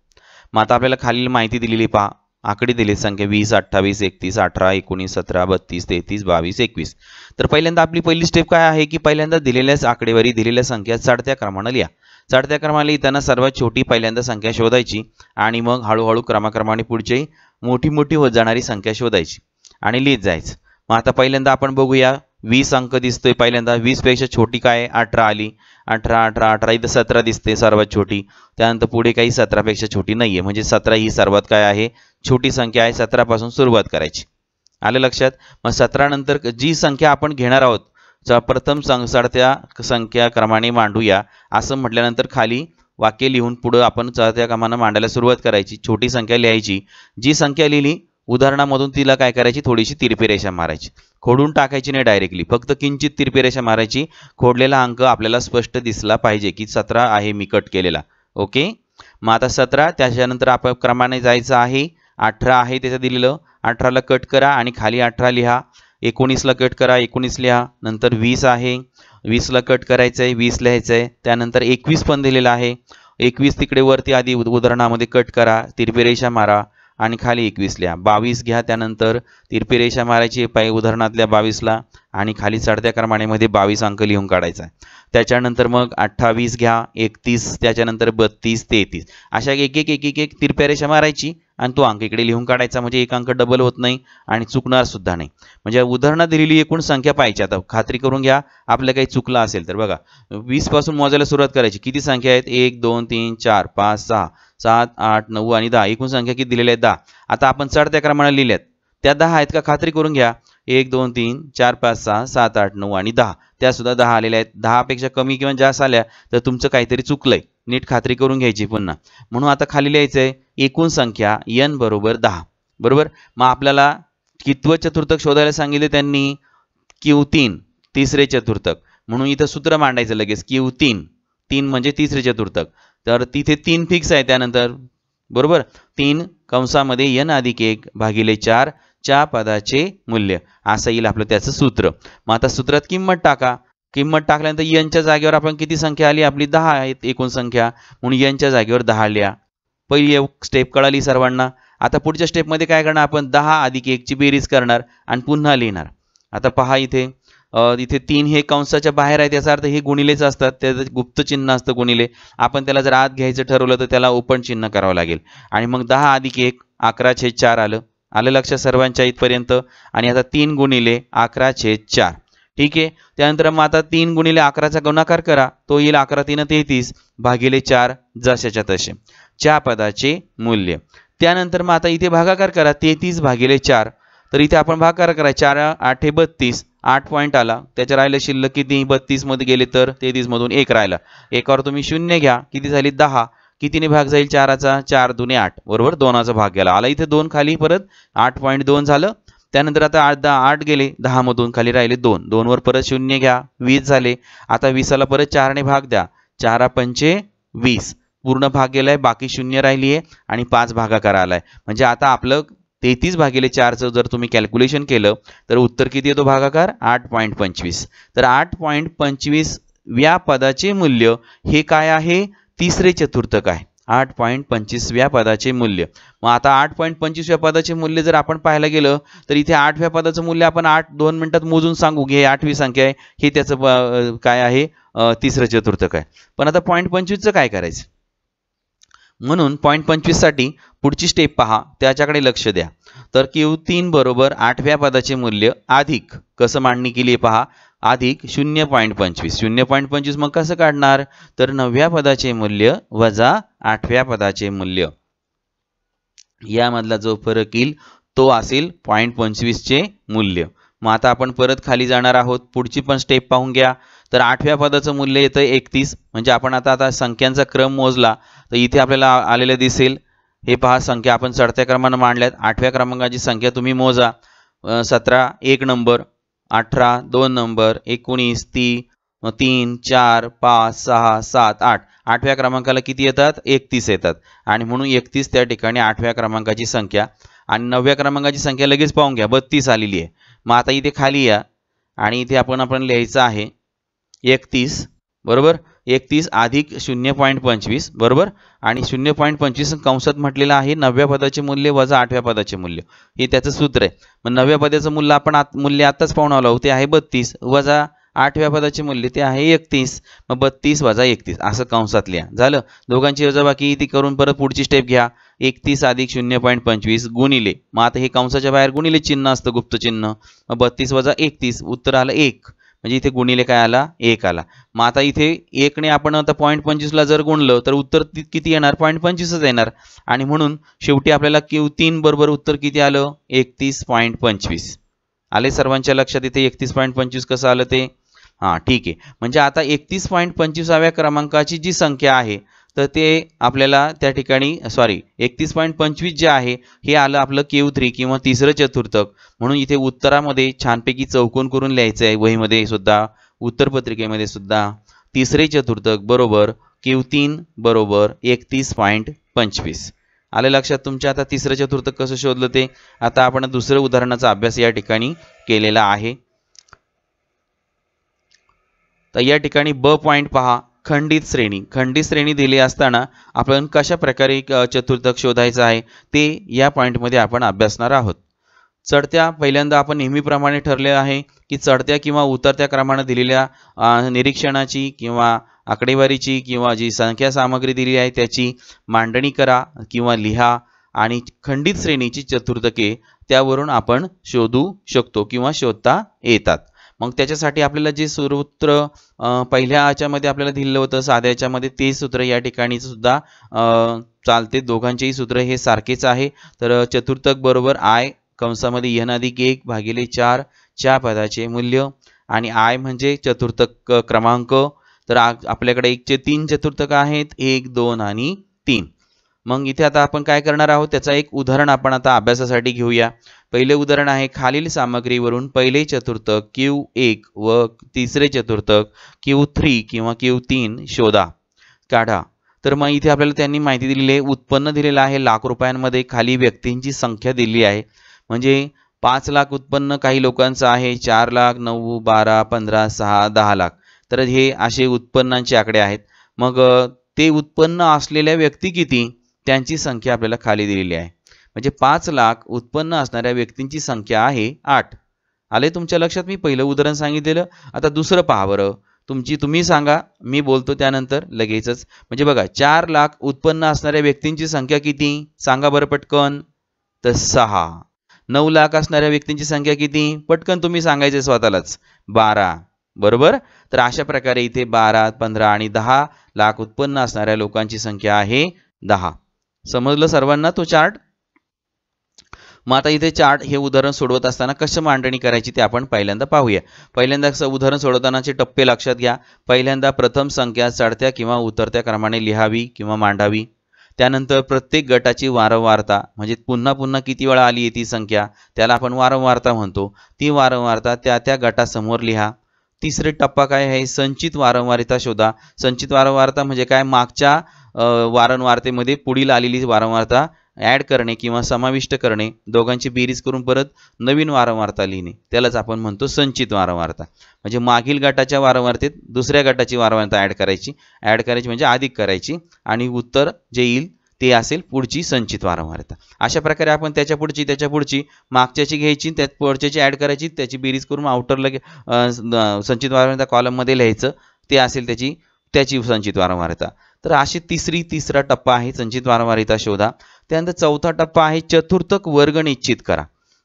मग आता आपल्याला खालील माहिती दिलेली पहा, आकडे दिले संख्या 20 28 31 18 19 17 32 33 22 21. तर पहिल्यांदा आपली पहिली स्टेप काय आहे की पहिल्यांदा दिलेल्याच आकडेवारी दिलेल्या संख्या चढत्या क्रमाने लिहा. चढत्या क्रमाने लिहिताना सर्वात छोटी पहिल्यांदा संख्या शोधायची आणि मग हळूहळू क्रमाक्रमाने पुढची मोठी मोठी होत जाणारी संख्या शोधायची आणि लिहित जायचं. मग आता पहिल्यांदा आपण बघूया, 20 अंक दिसतोय. पहिल्यांदा 20 पेक्षा छोटी काय? 18 आली. 18 18 18 इथं 17 दिसते सर्वात छोटी. त्यानंतर पुढे काही 17 पेक्षा छोटी नाहीये, म्हणजे 17 ही सर्वात काय आहे? छोटी संख्या आहे. 17 पासून सुरुवात करायची. आलं लक्षात? मग 17 नंतर जी संख्या आपण घेणार आहोत प्रथम चढत्या संख्या क्रमाने मांडूया असं म्हटल्यानंतर खाली वाक्य लिहून पुढे आपण चढत्या क्रमाने मांडायला सुरुवात करायची. छोटी संख्या लिहायची. जी संख्या लिहिली उदाहरणामधून तिला काय करायची? थोडीशी तिरपी रेषा मारायची. खोडून टाकायची नाही डायरेक्टली, फक्त किंचित तिरपी रेषा मारायची. खोडलेला अंक आपल्याला स्पष्ट दिसला पाहिजे की 17 आहे मी कट केलेला. ओके. मग आता 17 त्याच्यानंतर आपण क्रमाने जायचं आहे. 18 आहे त्याचं दिलेलं, 18ला कट करा आणि खाली 18 लिहा. 19ला कट करा, 19 लिहा. नंतर 20 आहे, 20ला कट करायचं आहे, 20 लिहायचं आहे. त्यानंतर 21 पण दिलेला आहे. 21 तिकडे वरती आधी उदाहरणामध्ये कट करा, तिरपी रेषा मारा आणि खाली 21 लिहा. 22 घ्या, त्यानंतर तिरपी रेषा मारायची पाय उदाहरणातल्या 22ला आणि खाली चढत्या क्रमानेमध्ये 22 अंक लिहून काढायचा आहे. त्याच्यानंतर मग 28 घ्या, 31, त्याच्यानंतर 32 33 अशा एक एक एक एक एक तिरप्या रेषा मारायची आणि तो अंक इकडे लिहून काढायचा. म्हणजे एक अंक डबल होत नाही आणि चुकणार सुद्धा नाही. म्हणजे उदाहरणात दिलेली एकूण संख्या पाहिजे. आता खात्री करून घ्या आपलं काही चुकलं असेल तर. बघा, 20 पासून मोजायला सुरुवात करायची. किती संख्या आहेत? 1 2 3 4 5 6 7 8 9 आणि 10. एकूण संख्या किती दिलेल्या आहेत? 10. आता आपण चढत्या क्रमाने लिहिल्यात त्या 10 आहेत का? खात्री करून घ्या. 1 2 3 4 5 6 7 8 9 आणि 10 त्या सुद्धा 10 आलेल्या आहेत. 10 पेक्षा कमी किंवा जास्त आल्या तर तुमचं काहीतरी चुकलंय. नीट खात्री करून घ्यायची पुन्हा. म्हणून आता खाली लिहायचंय एकूण संख्या n बरोबर 10. बरोबर. मग आपल्याला कितवं चतुर्थक शोधायला सांगितले त्यांनी? Q3 तिसरे चतुर्थक. म्हणून इथं सूत्र मांडायचं लगेच. Q3 3 म्हणजे तिसरे चतुर्थक, तर तिथे 3 फिक्स आहे त्यानंतर, बरोबर. 3 कंसामध्ये n अधिक 1 भागिले 4 च्या पदाचे मूल्य असं येईल आपलं त्याचं सूत्र. मग आता सूत्रात किंमत टाका. किंमत टाकल्यानंतर n च्या जागेवर आपण किती संख्या आली आपली 10 आहेत एकूण संख्या, म्हणून n च्या जागेवर 10 लिहा. पहिली स्टेप कळाली सर्वांना. आता पुढच्या स्टेपमध्ये काय करणार आपण 10 अधिक 1 ची बेरीज करणार आणि पुन्हा लिहिणार. आता पहा इथे 3 हे कंसाच्या बाहेर आहे, त्याचा अर्थ हे गुणिलेच असतात, त्याचं गुप्त चिन्ह असतं गुणिले. आपण त्याला जर आत घ्यायचं ठरवलं तर त्याला ओपन चिन्ह करावं लागेल. आणि मग 10 अधिक 1 11/4 आलं लक्षात सर्वांच्या इथपर्यंत. आणि आता 3 गुणिले 11/4 ठीक आहे. त्यानंतर मग आता 3 गुणिले 11चा गुणाकार करा, तो येईल 11 3 33 भागिले 4 जशाच्या तसे च्या पदाचे मूल्य. त्यानंतर मग आता इथे भागाकार करा 33 भागिले 4, तर इथे आपण भागाकार करा 4 8 32 8 पॉईंट आला. त्याच्या राहिलं शिल्लक किती 32 मध्ये गेले तर 33 मधून 1 राहिला, एकावर तुम्ही 0 घ्या, किती झाली 10. कितीने भाग जाईल 4चा 4 दुने 8 बरोबर 2चा भाग गेला, आला इथे 2 खाली परत 8.2 झालं. त्यानंतर आता 8 गेले 10 मधून खाली राहिले 2, 2 वर परत 0 घ्या 20 झाले. आता 20ला परत 4 ने भाग द्या, 4 पंचे 20 पूर्ण भाग गेलाय, बाकी 0 राहिली आहे आणि 5 भागाकार आलाय. म्हणजे आता आपलं 33 भागिले 4चं जर तुम्ही कॅल्क्युलेशन केलं तर उत्तर किती येतो भागाकार 8.25. तर 8.25 व्या पदाचे मूल्य हे काय आहे तिसरे चतुर्थक आहे. 8.25 व्या पदाचे मूल्य. मग आता 8.25 व्या पदाचे मूल्य जर आपण पाहायला गेलं तर इथे 8व्या पदाचं मूल्य आपण 2 मिनिटात मोजून सांगू घे, 8वी संख्या आहे, हे त्याचं काय आहे तिसरं चतुर्थक आहे. पण आता 0.25चं काय करायचं, म्हणून 0.25 साठी पुढची स्टेप पहा, त्याच्याकडे लक्ष द्या. तर Q3 बरोबर 8व्या पदाचे मूल्य अधिक कसं मांडणी केली पहा, अधिक 0.25. 0.25 मग कसं काढणार, तर 9व्या पदाचे मूल्य वजा 8व्या पदाचे मूल्य, यामधला जो फरक येईल तो असेल 0.25 चे मूल्य. मग आता आपण परत खाली जाणार आहोत, पुढची पण स्टेप पाहून घ्या. तर 8व्या पदाचं मूल्य येतं 31. म्हणजे आपण आता संख्यांचा क्रम मोजला तर इथे आपल्याला आलेलं दिसेल, हे पहा संख्या आपण चढत्या क्रमानं मांडल्यात. 8व्या क्रमांकाची संख्या तुम्ही मोजा, 17 1 नंबर, 18 2 नंबर, 19 3 4 5 6 7 8. 8व्या क्रमांकाला किती येतात 31 येतात, आणि म्हणून 31 त्या ठिकाणी 8व्या क्रमांकाची संख्या. आणि 9व्या क्रमांकाची संख्या लगेच पाहून घ्या 32 आलेली आहे. मग आता इथे खाली या आणि इथे आपण लिहायचं आहे 31 बरोबर, 31 अधिक 0.25 बरोबर, आणि 0.25 कंसात म्हटलेलं आहे 9व्या पदाचे मूल्य वजा 8व्या पदाचे मूल्य, हे त्याचं सूत्र आहे. मग 9व्या पदाचं मूल्य आपण मूल्य आताच पाहून आलो, ते आहे 32 वजा 8व्या पदाचे मूल्य ते आहे 31. मग 32 वजा 31 असं कंसात लिहा. झालं, दोघांची वजाबाकी ती करून परत पुढची स्टेप घ्या. 31 अधिक 0.25 गुणिले, मग आता हे कंसाच्या बाहेर गुणिले चिन्ह असतं गुप्त चिन्ह, मग 32 वजा 31 उत्तर आलं 1. म्हणजे इथे गुणिले काय आला 1 आला. मग आता इथे 1 ने आपण आता 0.25 ला जर गुणलं तर उत्तर किती येणार 0.25च येणार, आणि म्हणून शेवटी आपल्याला Q3 बरोबर उत्तर किती आलं 31.25 आले. सर्वांच्या लक्षात इथे 31.25 कसं आलं ते, हां ठीक आहे. म्हणजे आता 31.25व्या क्रमांकाची जी संख्या आहे तर ते आपल्याला त्या ठिकाणी 31.25 जे आहे हे आलं आपलं Q3 किंवा तिसरं चतुर्थक. म्हणून इथे उत्तरामध्ये छानपैकी चौकोन करून लिहायचं आहे, वहीमध्ये सुद्धा उत्तरपत्रिकेमध्ये सुद्धा तिसरे चतुर्थक बरोबर Q3 बरोबर 31.25 आलं लक्षात तुमच्या. आता तिसरं चतुर्थक कसं शोधलं ते आता आपण दुसरं उदाहरणाचा अभ्यास या ठिकाणी केलेला आहे. तर या ठिकाणी ब पॉइंट पहा, खंडित श्रेणी दिली असताना आपण कशा प्रकारे चतुर्थक शोधायचं आहे ते या पॉइंटमध्ये आपण अभ्यासणार आहोत. चढत्या पहिल्यांदा आपण नेहमीप्रमाणे ठरले आहे की चढत्या किंवा उतरत्या क्रमाने दिलेल्या निरीक्षणाची किंवा आकडेवारीची किंवा जी संख्या सामग्री दिली आहे त्याची मांडणी करा किंवा लिहा, आणि खंडित श्रेणीची चतुर्थके त्यावरून आपण शोधू शकतो किंवा शोधता येतात. मग त्याच्यासाठी आपल्याला जे सूत्र पहिल्या याच्यामध्ये आपल्याला दिलेलं होतं साध्या याच्यामध्ये ते सूत्र या ठिकाणी सुद्धा चालते. दोघांचेही सूत्र हे सारखेच आहे. तर चतुर्थक बरोबर I कंसामध्ये n अधिक 1 भागिले 4 च्या पदाचे मूल्य, आणि I म्हणजे चतुर्थक क्रमांक. तर आपल्याकडे 1 चे 3 चतुर्थक आहेत, 1 2 आणि 3. मग इथे आता आपण काय करणार आहोत त्याचा एक उदाहरण आपण आता अभ्यासासाठी घेऊया. पहिले उदाहरण आहे खालील सामग्रीवरून पहिले चतुर्थक Q1 व तिसरे चतुर्थक Q3 किंवा Q3 शोधा. काढा. तर मग इथे आपल्याला त्यांनी माहिती दिलेली आहे, उत्पन्न दिलेलं आहे लाख रुपयांमध्ये, खाली व्यक्तींची संख्या दिली आहे. म्हणजे 5 लाख उत्पन्न काही लोकांचं आहे, 4 लाख, 9, 12, 15, 6, 10 लाख. तर हे असे उत्पन्नांचे आकडे आहेत. मग ते उत्पन्न असलेल्या व्यक्ती किती, त्यांची संख्या आपल्याला खाली दिलेली आहे. म्हणजे 5 लाख उत्पन्न असणाऱ्या व्यक्तींची संख्या आहे 8. आले तुमच्या लक्षात? मी पहिलं उदाहरण सांगितलेलं. आता दुसरं पहा बरं. तुम्ही सांगा, मी बोलतो त्यानंतर लगेचच. म्हणजे बघा, 4 लाख उत्पन्न असणाऱ्या व्यक्तींची संख्या किती सांगा बरं पटकन. तर 6. 9 लाख असणाऱ्या व्यक्तींची संख्या किती पटकन तुम्ही सांगायचे स्वतःलाच. 12. बरोबर. तर अशा प्रकारे इथे 12, 15 आणि 10 लाख उत्पन्न असणाऱ्या लोकांची संख्या आहे 10. समजलं सर्वांना तो चार्ट? मग आता इथे चार्ट हे उदाहरण सोडवत असताना कसं मांडणी करायची ते आपण पहिल्यांदा पाहूया. पहिल्यांदा उदाहरण सोडवतानाचे टप्पे लक्षात घ्या. पहिल्यांदा प्रथम संख्या चढत्या किंवा उतरत्या क्रमाने लिहावी किंवा मांडावी. त्यानंतर प्रत्येक गटाची वारंवारता, म्हणजे पुन्हा पुन्हा किती वेळा आली आहे ती संख्या, त्याला आपण वारंवारता म्हणतो. ती वारंवारता त्या त्या गटासमोर लिहा. तिसरे टप्पा काय आहे, संचित वारंवारता शोधा. संचित वारंवारता म्हणजे काय, मागच्या वारंवारतेमध्ये पुढील आलेली वारंवारता ॲड करणे किंवा समाविष्ट करणे, दोघांची बेरीज करून परत नवीन वारंवारता लिहिणे, त्यालाच आपण म्हणतो संचित वारंवारता. म्हणजे मागील गटाच्या वारंवारतेत दुसऱ्या गटाची वारंवारता ॲड करायची म्हणजे अधिक करायची, आणि उत्तर जे येईल ते असेल पुढची संचित वारंवारता. अशा प्रकारे आपण त्याच्या पुढची मागच्याची घ्यायची, त्यात पुढच्याची ॲड करायची, त्याची बेरीज करून आउटरला संचित वारंवारता कॉलममध्ये लिहायचं, ते असेल त्याची संचित वारंवारता. तर अशी तिसरा टप्पा आहे संचित वारंवारता शोधा. त्यानंतर चौथा टप्पा आहे चतुर्थक वर्ग निश्चित करा.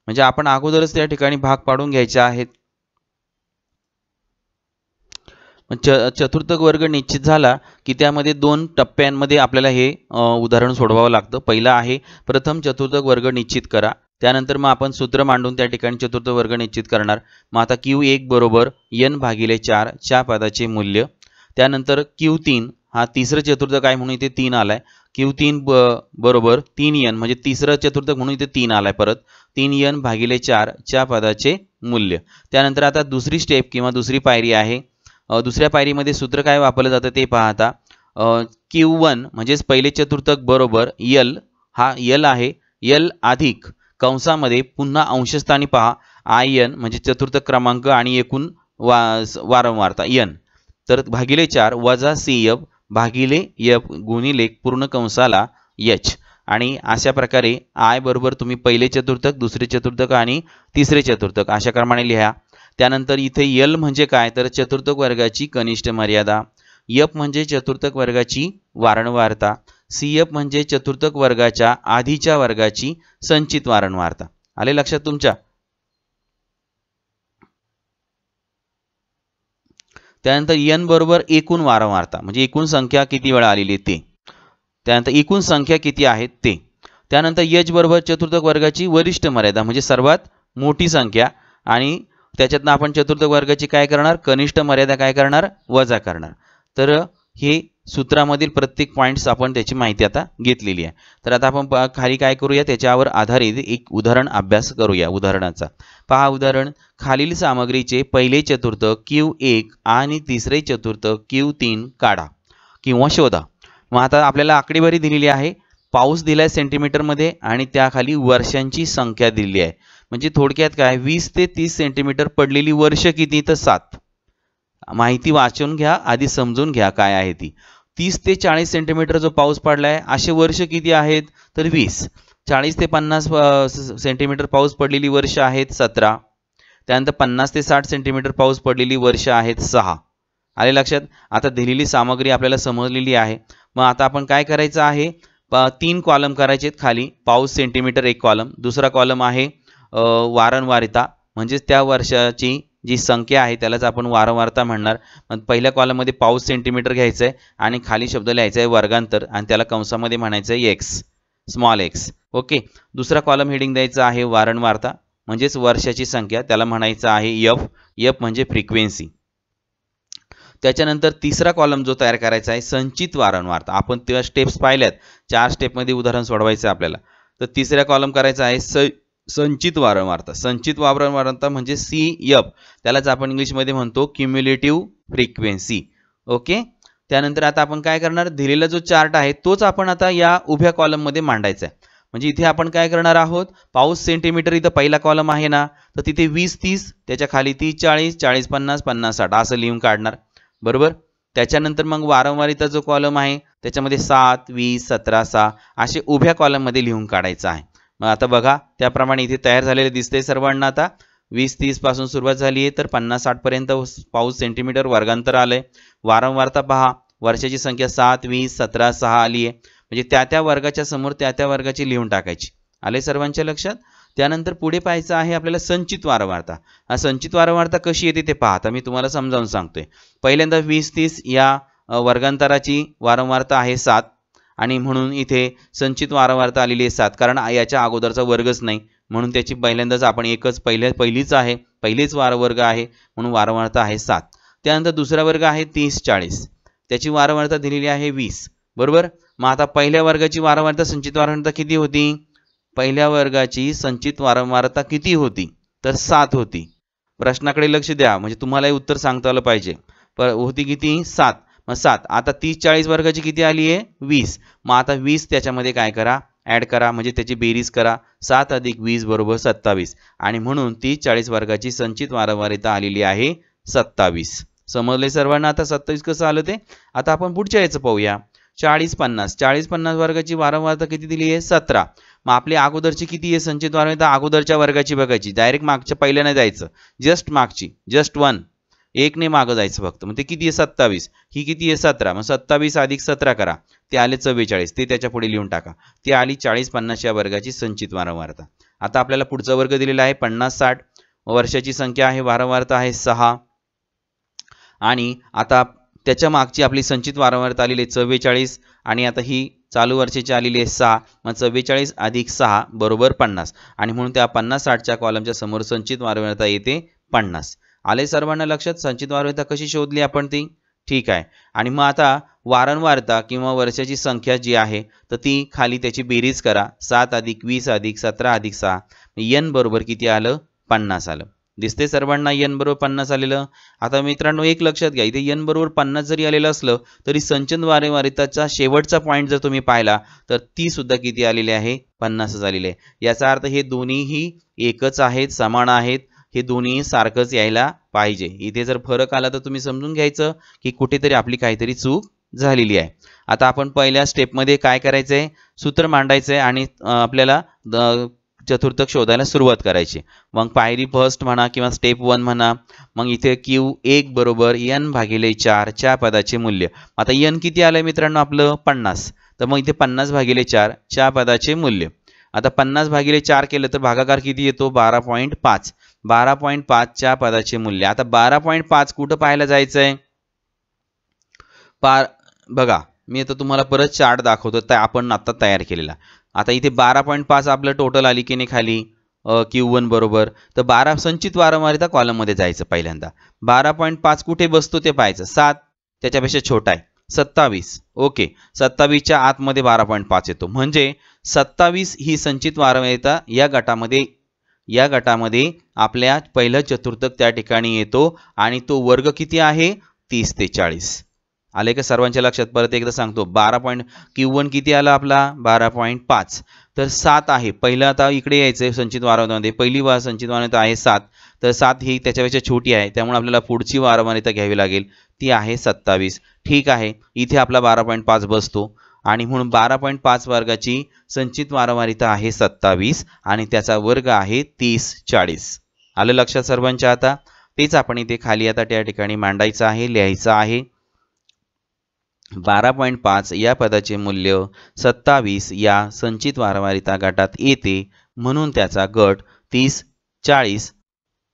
म्हणजे आपण अगोदरच त्या ठिकाणी भाग पाडून घ्यायचे आहेत. चतुर्थक वर्ग निश्चित झाला की त्यामध्ये 2 टप्प्यांमध्ये आपल्याला हे उदाहरण सोडवावं लागतं. पहिला आहे प्रथम चतुर्थक वर्ग निश्चित करा. त्यानंतर मग आपण सूत्र मांडून त्या ठिकाणी चतुर्थ वर्ग निश्चित करणार. मग आता Q1 बरोबर n/4 च्या पदाचे मूल्य. त्यानंतर Q3 हा तिसरं चतुर्थक काय म्हणून इथे 3 आलाय. Q3 बरोबर 3n, म्हणजे तिसरं चतुर्थक म्हणून इथे 3 आलाय परत. 3n/4 च्या पदाचे मूल्य. त्यानंतर आता दुसरी स्टेप किंवा दुसरी पायरी आहे. दुसऱ्या पायरीमध्ये सूत्र काय वापरलं जातं ते पहा आता. Q1 म्हणजेच पहिले चतुर्थक बरोबर L, हा L आहे, L अधिक कंसामध्ये पुन्हा अंशस्थानी पहा IN म्हणजे चतुर्थक क्रमांक आणि एकूण वारंवारता n, तर भागिले 4 वजा CF भागिले F गुणिले पूर्ण कंसाला H. आणि अशा प्रकारे I बरोबर तुम्ही पहिले चतुर्थक, दुसरे चतुर्थक आणि तिसरे चतुर्थक अशा क्रमाने लिहा. त्यानंतर इथे L म्हणजे काय, तर चतुर्थक वर्गाची कनिष्ठ मर्यादा. F म्हणजे चतुर्थक वर्गाची वारंवारता. CF म्हणजे चतुर्थक वर्गाच्या आधीच्या वर्गाची संचित वारंवारता. आले लक्षात तुमच्या? त्यानंतर n बरोबर एकूण वारंवारता, म्हणजे एकूण संख्या किती वेळा आलेली ते. त्यानंतर एकूण संख्या किती आहेत ते. त्यानंतर h बरोबर चतुर्थक वर्गाची वरिष्ठ मर्यादा, म्हणजे सर्वात मोठी संख्या, आणि त्याच्यातनं आपण चतुर्थक वर्गाची काय करणार, कनिष्ठ मर्यादा काय करणार, वजा करणार. तर हे सूत्रामधील प्रत्येक पॉइंट्स आपण त्याची माहिती आता घेतलेली आहे. तर आता आपण खाली काय करूया, त्याच्यावर आधारित एक उदाहरण अभ्यास करूया. उदाहरणाचा पहा. उदाहरण, खालील सामग्रीचे पहिले चतुर्थक Q1 आणि तिसरे चतुर्थक Q3 काढा किंवा शोधा. मग आता आपल्याला आकडेवारी दिलेली आहे. पाऊस दिलाय सेंटीमीटरमध्ये आणि त्याखाली वर्षांची संख्या दिलेली आहे. म्हणजे थोडक्यात काय, 20 ते 30 सेंटीमीटर पडलेली वर्ष किती, तर 7. माहिती वाचून घ्या, आधी समजून घ्या काय आहे ती. 30 ते 40 सेंटीमीटर जो पाऊस पडलाय असे वर्ष किती आहेत, तर 20. 40 ते 50 सेंटीमीटर पाऊस पडलेली वर्ष आहेत 17. त्यानंतर 50 ते 60 सेंटीमीटर पाऊस पडलेली वर्ष आहेत 6. आले लक्षात? आता दिलेली सामग्री आपल्याला समजलेली आहे. मग आता आपण काय करायचं आहे, 3 कॉलम करायचे आहेत खाली. पाऊस सेंटीमीटर एक कॉलम, दुसरा कॉलम आहे वारंवारता, म्हणजे त्या वर्षाची जी संख्या आहे त्यालाच आपण वारंवारता म्हणणार. मग पहिल्या कॉलममध्ये पाऊस सेंटीमीटर घ्यायचं आहे आणि खाली शब्द लिहायचा आहे वर्गांतर, आणि त्याला कंसामध्ये म्हणायचं आहे x, स्मॉल x. ओके. दुसरा कॉलम हेडिंग द्यायचा आहे वारंवारता, म्हणजेच वर्षाची संख्या, त्याला म्हणायचं आहे f. f म्हणजे फ्रिक्वेन्सी. त्याच्यानंतर तिसरा कॉलम जो तयार करायचा आहे संचित वारंवारता. आपण त्या स्टेप्स पाहिल्यात, 4 स्टेपमध्ये उदाहरण सोडवायचं आपल्याला. तर तिसऱ्या कॉलम करायचा आहे संचित वारंवारता. संचित वारंवारता म्हणजे CF, त्यालाच आपण इंग्लिशमध्ये म्हणतो क्युम्युलेटिव्ह फ्रिक्वेन्सी. ओके. त्यानंतर आता आपण काय करणार, दिलेला जो चार्ट आहे तोच आपण आता या उभ्या कॉलममध्ये मांडायचा आहे. म्हणजे इथे आपण काय करणार आहोत, पाऊस सेंटीमीटर इथं पहिला कॉलम आहे ना, तर तिथे 20-30, त्याच्या खाली 30-40, 40-50, 50-60 असं लिहून काढणार. बरोबर. त्याच्यानंतर मग वारंवारिता जो कॉलम आहे त्याच्यामध्ये 7, 20, 17, 6 असे उभ्या कॉलममध्ये लिहून काढायचं आहे. मग आता बघा त्याप्रमाणे इथे तयार झालेले दिसते सर्वांना. आता 20-30 पासून सुरुवात झाली आहे तर 50-60 पर्यंत पाऊस सेंटीमीटर वर्गांतर आलंय. वारंवारता पहा, वर्षाची संख्या 7, 20, 17, 6 आली आहे. म्हणजे त्या वर्गाच्या समोर त्या वर्गाची लिहून टाकायची. आले सर्वांच्या लक्षात. त्यानंतर पुढे पाहायचं आहे आपल्याला संचित वारंवारता. हा संचित वारंवारता कशी येते ते पहा. आता मी तुम्हाला समजावून सांगतोय. पहिल्यांदा 20-30 या वर्गांतराची वारंवारता आहे 7 आणि म्हणून इथे संचित वारंवारता आलेली आहे 7, कारण याच्या अगोदरचा वर्गच नाही म्हणून त्याची पहिल्यांदाच आपण एकच पहिलीच आहे, पहिलेच वर्ग आहे म्हणून वारंवारता आहे 7. त्यानंतर दुसरा वर्ग आहे 30-40, त्याची वारंवारता दिलेली आहे 20. बरोबर. मग आता पहिल्या वर्गाची वारंवारता संचित वारंवारता किती होती, पहिल्या वर्गाची संचित वारंवारता किती होती तर 7 होती. प्रश्नाकडे लक्ष द्या म्हणजे तुम्हाला उत्तर सांगता आलं पाहिजे. होती किती 7. मग 7 आता 30-40 वर्गाची किती आली आहे 20. मग आता 20 त्याच्यामध्ये काय करा ऍड करा म्हणजे त्याची बेरीज करा. 7 + 20 = 27 आणि म्हणून 30-40 वर्गाची संचित वारंवारता आलेली आहे 27. समजले सर्वांना. आता 27 कसं आलं ते आता आपण पुढच्या याचं पाहूया. 40-50 वर्गाची वारंवारता किती दिली आहे 17. मग आपली अगोदरची किती आहे संचित वारंवारता, अगोदरच्या वर्गाची बघायची, डायरेक्ट मागच्या पहिल्या नाही जायचं, जस्ट मागची, जस्ट 1 ने मागं जायचं फक्त. मग ते किती आहे 27, ही किती आहे 17. मग 27 + 17 करा, ते आले 44, ते त्याच्या पुढे लिहून टाका. ती आली 40-50 या वर्गाची संचित वारंवारता. आता आपल्याला पुढचा वर्ग दिलेला आहे 50-60, वर्षाची संख्या आहे, वारंवारता आहे 6 आणि आता त्याच्या मागची आपली संचित वारंवारता आलेली आहे 44 आणि आता ही चालू वर्षाची आलेली आहे 6. मग 44 + 6 = 50 आणि म्हणून त्या 50-60च्या कॉलमच्या समोर संचित वारंवारता येते 50. आले सर्वांना लक्षात. संचित वारंवारता कशी शोधली आपण ती, ठीक आहे. आणि मग आता वारंवारता किंवा वर्षाची संख्या जी आहे तर ती खाली त्याची बेरीज करा. 7 + 20 + 17 + 6 n बरोबर किती आलं 50 आलं. दिसते सर्वांना n बरोबर 50 आलेलं. आता मित्रांनो एक लक्षात घ्या, इथे n बरोबर 50 जरी आलेलं असलं तरी संचित वारंवारतेचा शेवटचा पॉईंट जर तुम्ही पाहिला तर ती सुद्धा किती आलेली आहे 50 आलेली आहे. याचा अर्थ हे दोन्हीही एकच आहेत, समान आहेत, हे दोन्ही सारखंच यायला पाहिजे. इथे जर फरक आला तर तुम्ही समजून घ्यायचं की कुठेतरी आपली काहीतरी चूक झालेली आहे. आता आपण पहिल्या स्टेपमध्ये काय करायचंय, सूत्र मांडायचंय आणि आपल्याला चतुर्थक शोधायला सुरुवात करायची. मग पायरी फर्स्ट म्हणा किंवा स्टेप 1 म्हणा. मग इथे Q1 = n/4 च्या पदाचे मूल्य. आता n किती आलंय मित्रांनो आपलं 50, तर मग इथे 50/4 च्या पदाचे मूल्य. आता 50/4 केलं तर भागाकार किती येतो 12.5. 12.5 च्या पदाचे मूल्य. आता 12.5 कुठं पाहायला जायचंय बघा मी आता तुम्हाला परत चार्ट दाखवतो तर आपण आता तयार केलेला. आता इथे 12.5 आपलं टोटल आली की नाही खाली Q1 बरोबर, तर 12 संचित वारंवारता कॉलम मध्ये जायचं. पहिल्यांदा 12.5 कुठे बसतो ते पाहायचं. 7 त्याच्यापेक्षा छोटा आहे 27. ओके, 27च्या आतमध्ये 12.5 येतो म्हणजे 27 ही संचित वारंवारता या गटामध्ये आपल्या पहिलं चतुर्थक त्या ठिकाणी येतो आणि तो वर्ग किती आहे 30 ते 40. आले का सर्वांच्या लक्षात. परत एकदा सांगतो. Q1 किती आला आपला 12.5, तर 7 आहे पहिलं. आता इकडे यायचं संचित वारंवारतेमध्ये, पहिली संचित वारंवारता आहे 7, तर 7 ही त्याच्यापेक्षा छोटी आहे त्यामुळे आपल्याला पुढची वारंवारता घ्यावी लागेल, ती आहे 27. ठीक आहे, इथे आपला 12.5 बसतो आणि म्हणून 12.5 वर्गाची संचित वारंवारता आहे 27 आणि त्याचा वर्ग आहे 30-40. आलं लक्षात सर्वांच्या. आता तेच आपण इथे खाली आता त्या ठिकाणी मांडायचं आहे, लिहायचं आहे. 12.5 या पदाचे मूल्य 27 या संचित वारंवारता गटात येते म्हणून त्याचा गट 30-40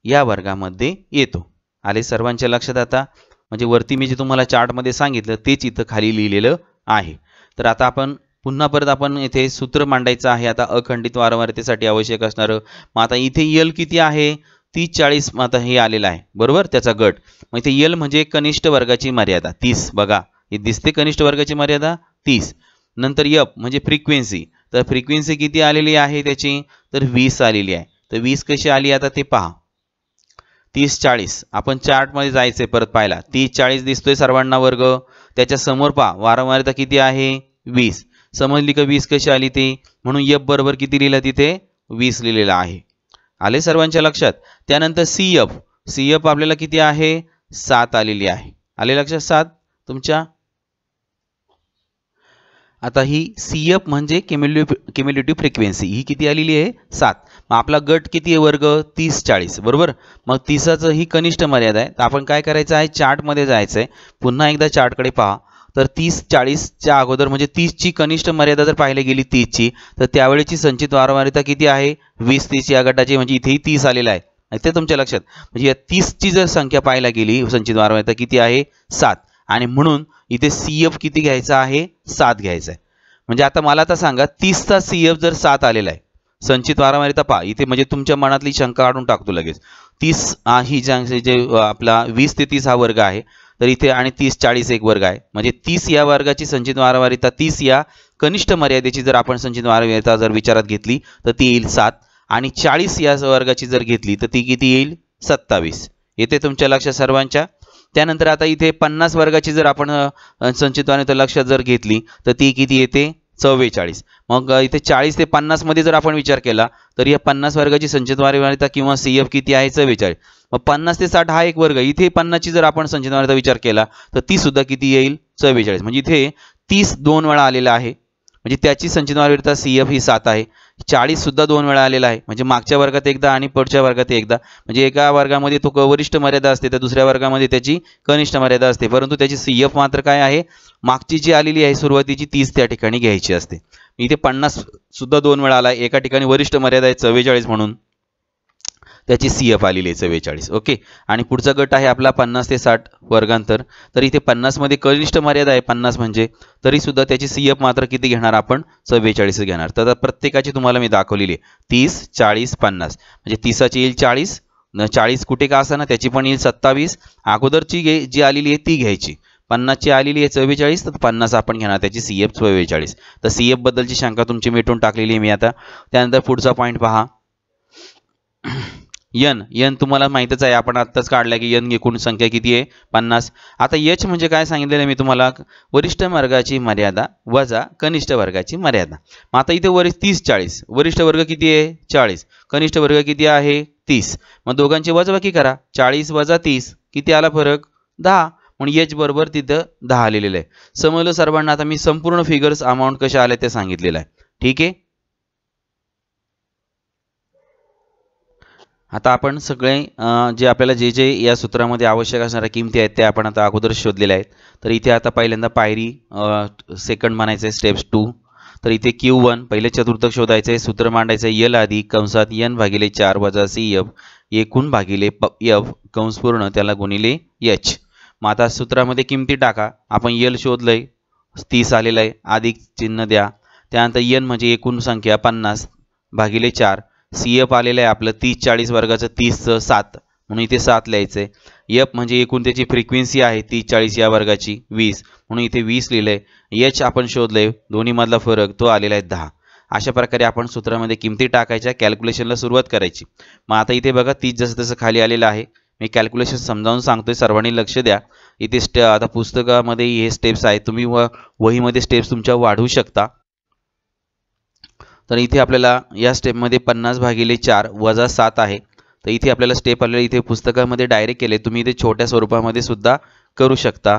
या वर्गामध्ये येतो. आले सर्वांच्या लक्षात. आता म्हणजे वरती मी जे तुम्हाला चार्टमध्ये सांगितलं तेच इथं खाली लिहिलेलं आहे. तर आता आपण पुन्हा परत आपण इथे सूत्र मांडायचं आहे. आता अखंडित वारंवारतेसाठी आवश्यक असणार. मग आता इथे L किती आहे 30-40. मग आता हे आलेलं आहे बरोबर त्याचा गट. मग इथे L म्हणजे कनिष्ठ वर्गाची मर्यादा 30. बघा हे दिसते कनिष्ठ वर्गाची मर्यादा 30. नंतर F म्हणजे फ्रिक्वेन्सी, तर फ्रिक्वेन्सी किती आलेली आहे त्याची तर 20 आलेली आहे. तर 20 कशी आली आता ते पहा. 30-40 आपण चार्ट मध्ये जायचंय परत पाहायला. 30-40 दिसतोय सर्वांना वर्ग. त्याच्या समोर पहा वारंवारता किती आहे 20. समजली का 20 कशी आली ती? म्हणून एफ बरोबर किती लिहिलं तिथे 20 लिहिलेलं आहे. आले सर्वांच्या लक्षात? त्यानंतर सीएफ आपल्याला किती आहे 7 आलेली आहे. आले लक्षात 7 तुमच्या? आता ही सीएफ म्हणजे क्युम्युलेटिव्ह फ्रिक्वेन्सी ही किती आलेली आहे 7. मग आपला गट किती आहे वर्ग 30-40 बरोबर. मग 30चं ही कनिष्ठ मर्यादा आहे. तर आपण काय करायचं आहे चार्टमध्ये जायचं आहे. पुन्हा एकदा चार्टकडे पहा. तर 30-40च्या अगोदर म्हणजे 30ची कनिष्ठ मर्यादा जर पाहायला गेली 30ची तर त्यावेळेची संचित वारंवारता किती आहे 20-30 या गटाची, म्हणजे इथेही 30 आलेला आहे. ते तुमच्या लक्षात. म्हणजे या 30ची जर संख्या पाहायला गेली संचित वारंवारता किती आहे 7 आणि म्हणून इथे सीएफ किती घ्यायचा आहे 7 घ्यायचा आहे. म्हणजे आता मला आता सांगा 30चा सीएफ जर 7 आलेला आहे संचित वारंवारता पहा इथे, म्हणजे तुमच्या मनातली शंका काढून टाकतो लगेच. 30 ही जे आपला 20 ते 30 हा वर्ग आहे तर इथे आणि 30-40 एक वर्ग आहे, म्हणजे 30 या वर्गाची संचित वारंवारता 30 या कनिष्ठ मर्यादेची जर आपण संचित वारंवारता जर विचारात घेतली तर ती येईल 7 आणि 40 या वर्गाची जर घेतली तर ती किती येईल 27. येते तुमच्या लक्षात सर्वांच्या? त्यानंतर आता इथे 50 वर्गाची जर आपण संचित वारंवारता लक्षात जर घेतली तर ती किती येते 44. मग इथे 40 ते 50 मध्ये जर आपण विचार केला तर या 50 वर्गाची संचित वारंवारता किंवा सीएफ किती आहे 44. मग 50 ते 60 हा एक वर्ग, इथे 50ची जर आपण संचित वारंवारता विचार केला तर ती सुद्धा किती येईल 44. म्हणजे इथे 30 2 वेळा आलेला आहे, म्हणजे त्याची संचित वारंवारता सीएफ ही 7 आहे. 40 सुद्धा 2 वेळा आलेला आहे, म्हणजे मागच्या वर्गात एकदा आणि पुढच्या वर्गात एकदा. म्हणजे एका वर्गामध्ये तो वरिष्ठ मर्यादा असते तर दुसऱ्या वर्गामध्ये त्याची कनिष्ठ मर्यादा असते, परंतु त्याची सीएफ मात्र काय आहे मागची जी आलेली आहे सुरुवातीची 30 त्या ठिकाणी घ्यायची असते. इथे 50 सुद्धा 2 वेळा आला, एका ठिकाणी वरिष्ठ मर्यादा आहे 44 म्हणून त्याची सीएफ आलेली आहे 44. ओके. आणि पुढचा गट आहे आपला 50 ते 60 वर्गांतर. तर इथे 50 मध्ये कनिष्ठ मर्यादा आहे 50 म्हणजे, तरी सुद्धा त्याची सीएफ मात्र किती घेणार आपण 44 घेणार. तर प्रत्येकाची तुम्हाला मी दाखवलेली आहे 30 40 50. म्हणजे 30ची येईल 40, 40 कुठे का असा ना त्याची पण येईल 27. अगोदरची जी आलेली आहे ती घ्यायची. 50ची आलेली आहे 44 तर 50 आपण घेणार त्याची सीएफ 44. तर सीएफ बद्दलची शंका तुमची मिटून टाकलेली आहे मी आता. त्यानंतर पुढचा पॉईंट पहा. एन तुम्हाला माहितच आहे, आपण आत्ताच काढला की एन एकूण संख्या किती आहे 50. आता एच म्हणजे काय सांगितलेलं मी तुम्हाला वरिष्ठ वर्गाची मर्यादा वजा कनिष्ठ वर्गाची मर्यादा. मग आता इथे 30-40 वरिष्ठ वर्ग किती आहे 40, कनिष्ठ वर्ग किती आहे 30. मग दोघांची वजाबाकी करा. 40 वजा 30 किती आला फरक 10. म्हणून एच बरोबर तिथं 10 आलेलं आहे. समजलं सर्वांना? आता मी संपूर्ण फिगर्स अमाऊंट कशा आल्या ते सांगितलेलं आहे. ठीक आहे. आता आपण सगळे जे आपल्याला जे या सूत्रामध्ये आवश्यक असणाऱ्या किमती आहेत त्या आपण आता अगोदर शोधलेल्या आहेत. तर इथे आता पहिल्यांदा पायरी सेकंड म्हणायचं आहे स्टेप्स 2. तर इथे Q1 पहिले चतुर्थक शोधायचं आहे. सूत्र मांडायचं आहे एल अधिक कंसात n भागिले 4 वजा CF एकूण भागिले F कंस पूर्ण त्याला गुणिले H. मग आता सूत्रामध्ये किमती टाका. आपण एल शोधलंय 30 आलेलं आहे, अधिक चिन्ह द्या. त्यानंतर n म्हणजे एकूण संख्या 50 भागिले 4. CF आलेलं आहे आपलं 30-40 वर्गाचं 30चं 7 म्हणून इथे 7 लिहायचं आहे. F म्हणजे एकूण त्याची फ्रिक्वेन्सी आहे 30-40 या वर्गाची 20 म्हणून इथे 20 लिहिलं आहे. H आपण शोधलंय दोन्हीमधला फरक तो आलेला आहे 10. अशा प्रकारे आपण सूत्रामध्ये किमती टाकायच्या, कॅल्क्युलेशनला सुरुवात करायची. मग आता इथे बघा 30 जसं तसं खाली आलेलं आहे. मी कॅल्क्युलेशन समजावून सांगतोय, सर्वांनी लक्ष द्या. इथे आता पुस्तकामध्ये हे स्टेप्स आहेत, तुम्ही वहीमध्ये स्टेप्स तुमच्या वाढवू शकता. तर इथे आपल्याला या स्टेपमध्ये 50 भागिले 4 वजा 7 आहे. तर इथे आपल्याला स्टेप आलेले इथे पुस्तकामध्ये डायरेक्ट केले, तुम्ही इथे छोट्या स्वरूपामध्ये सुद्धा करू शकता.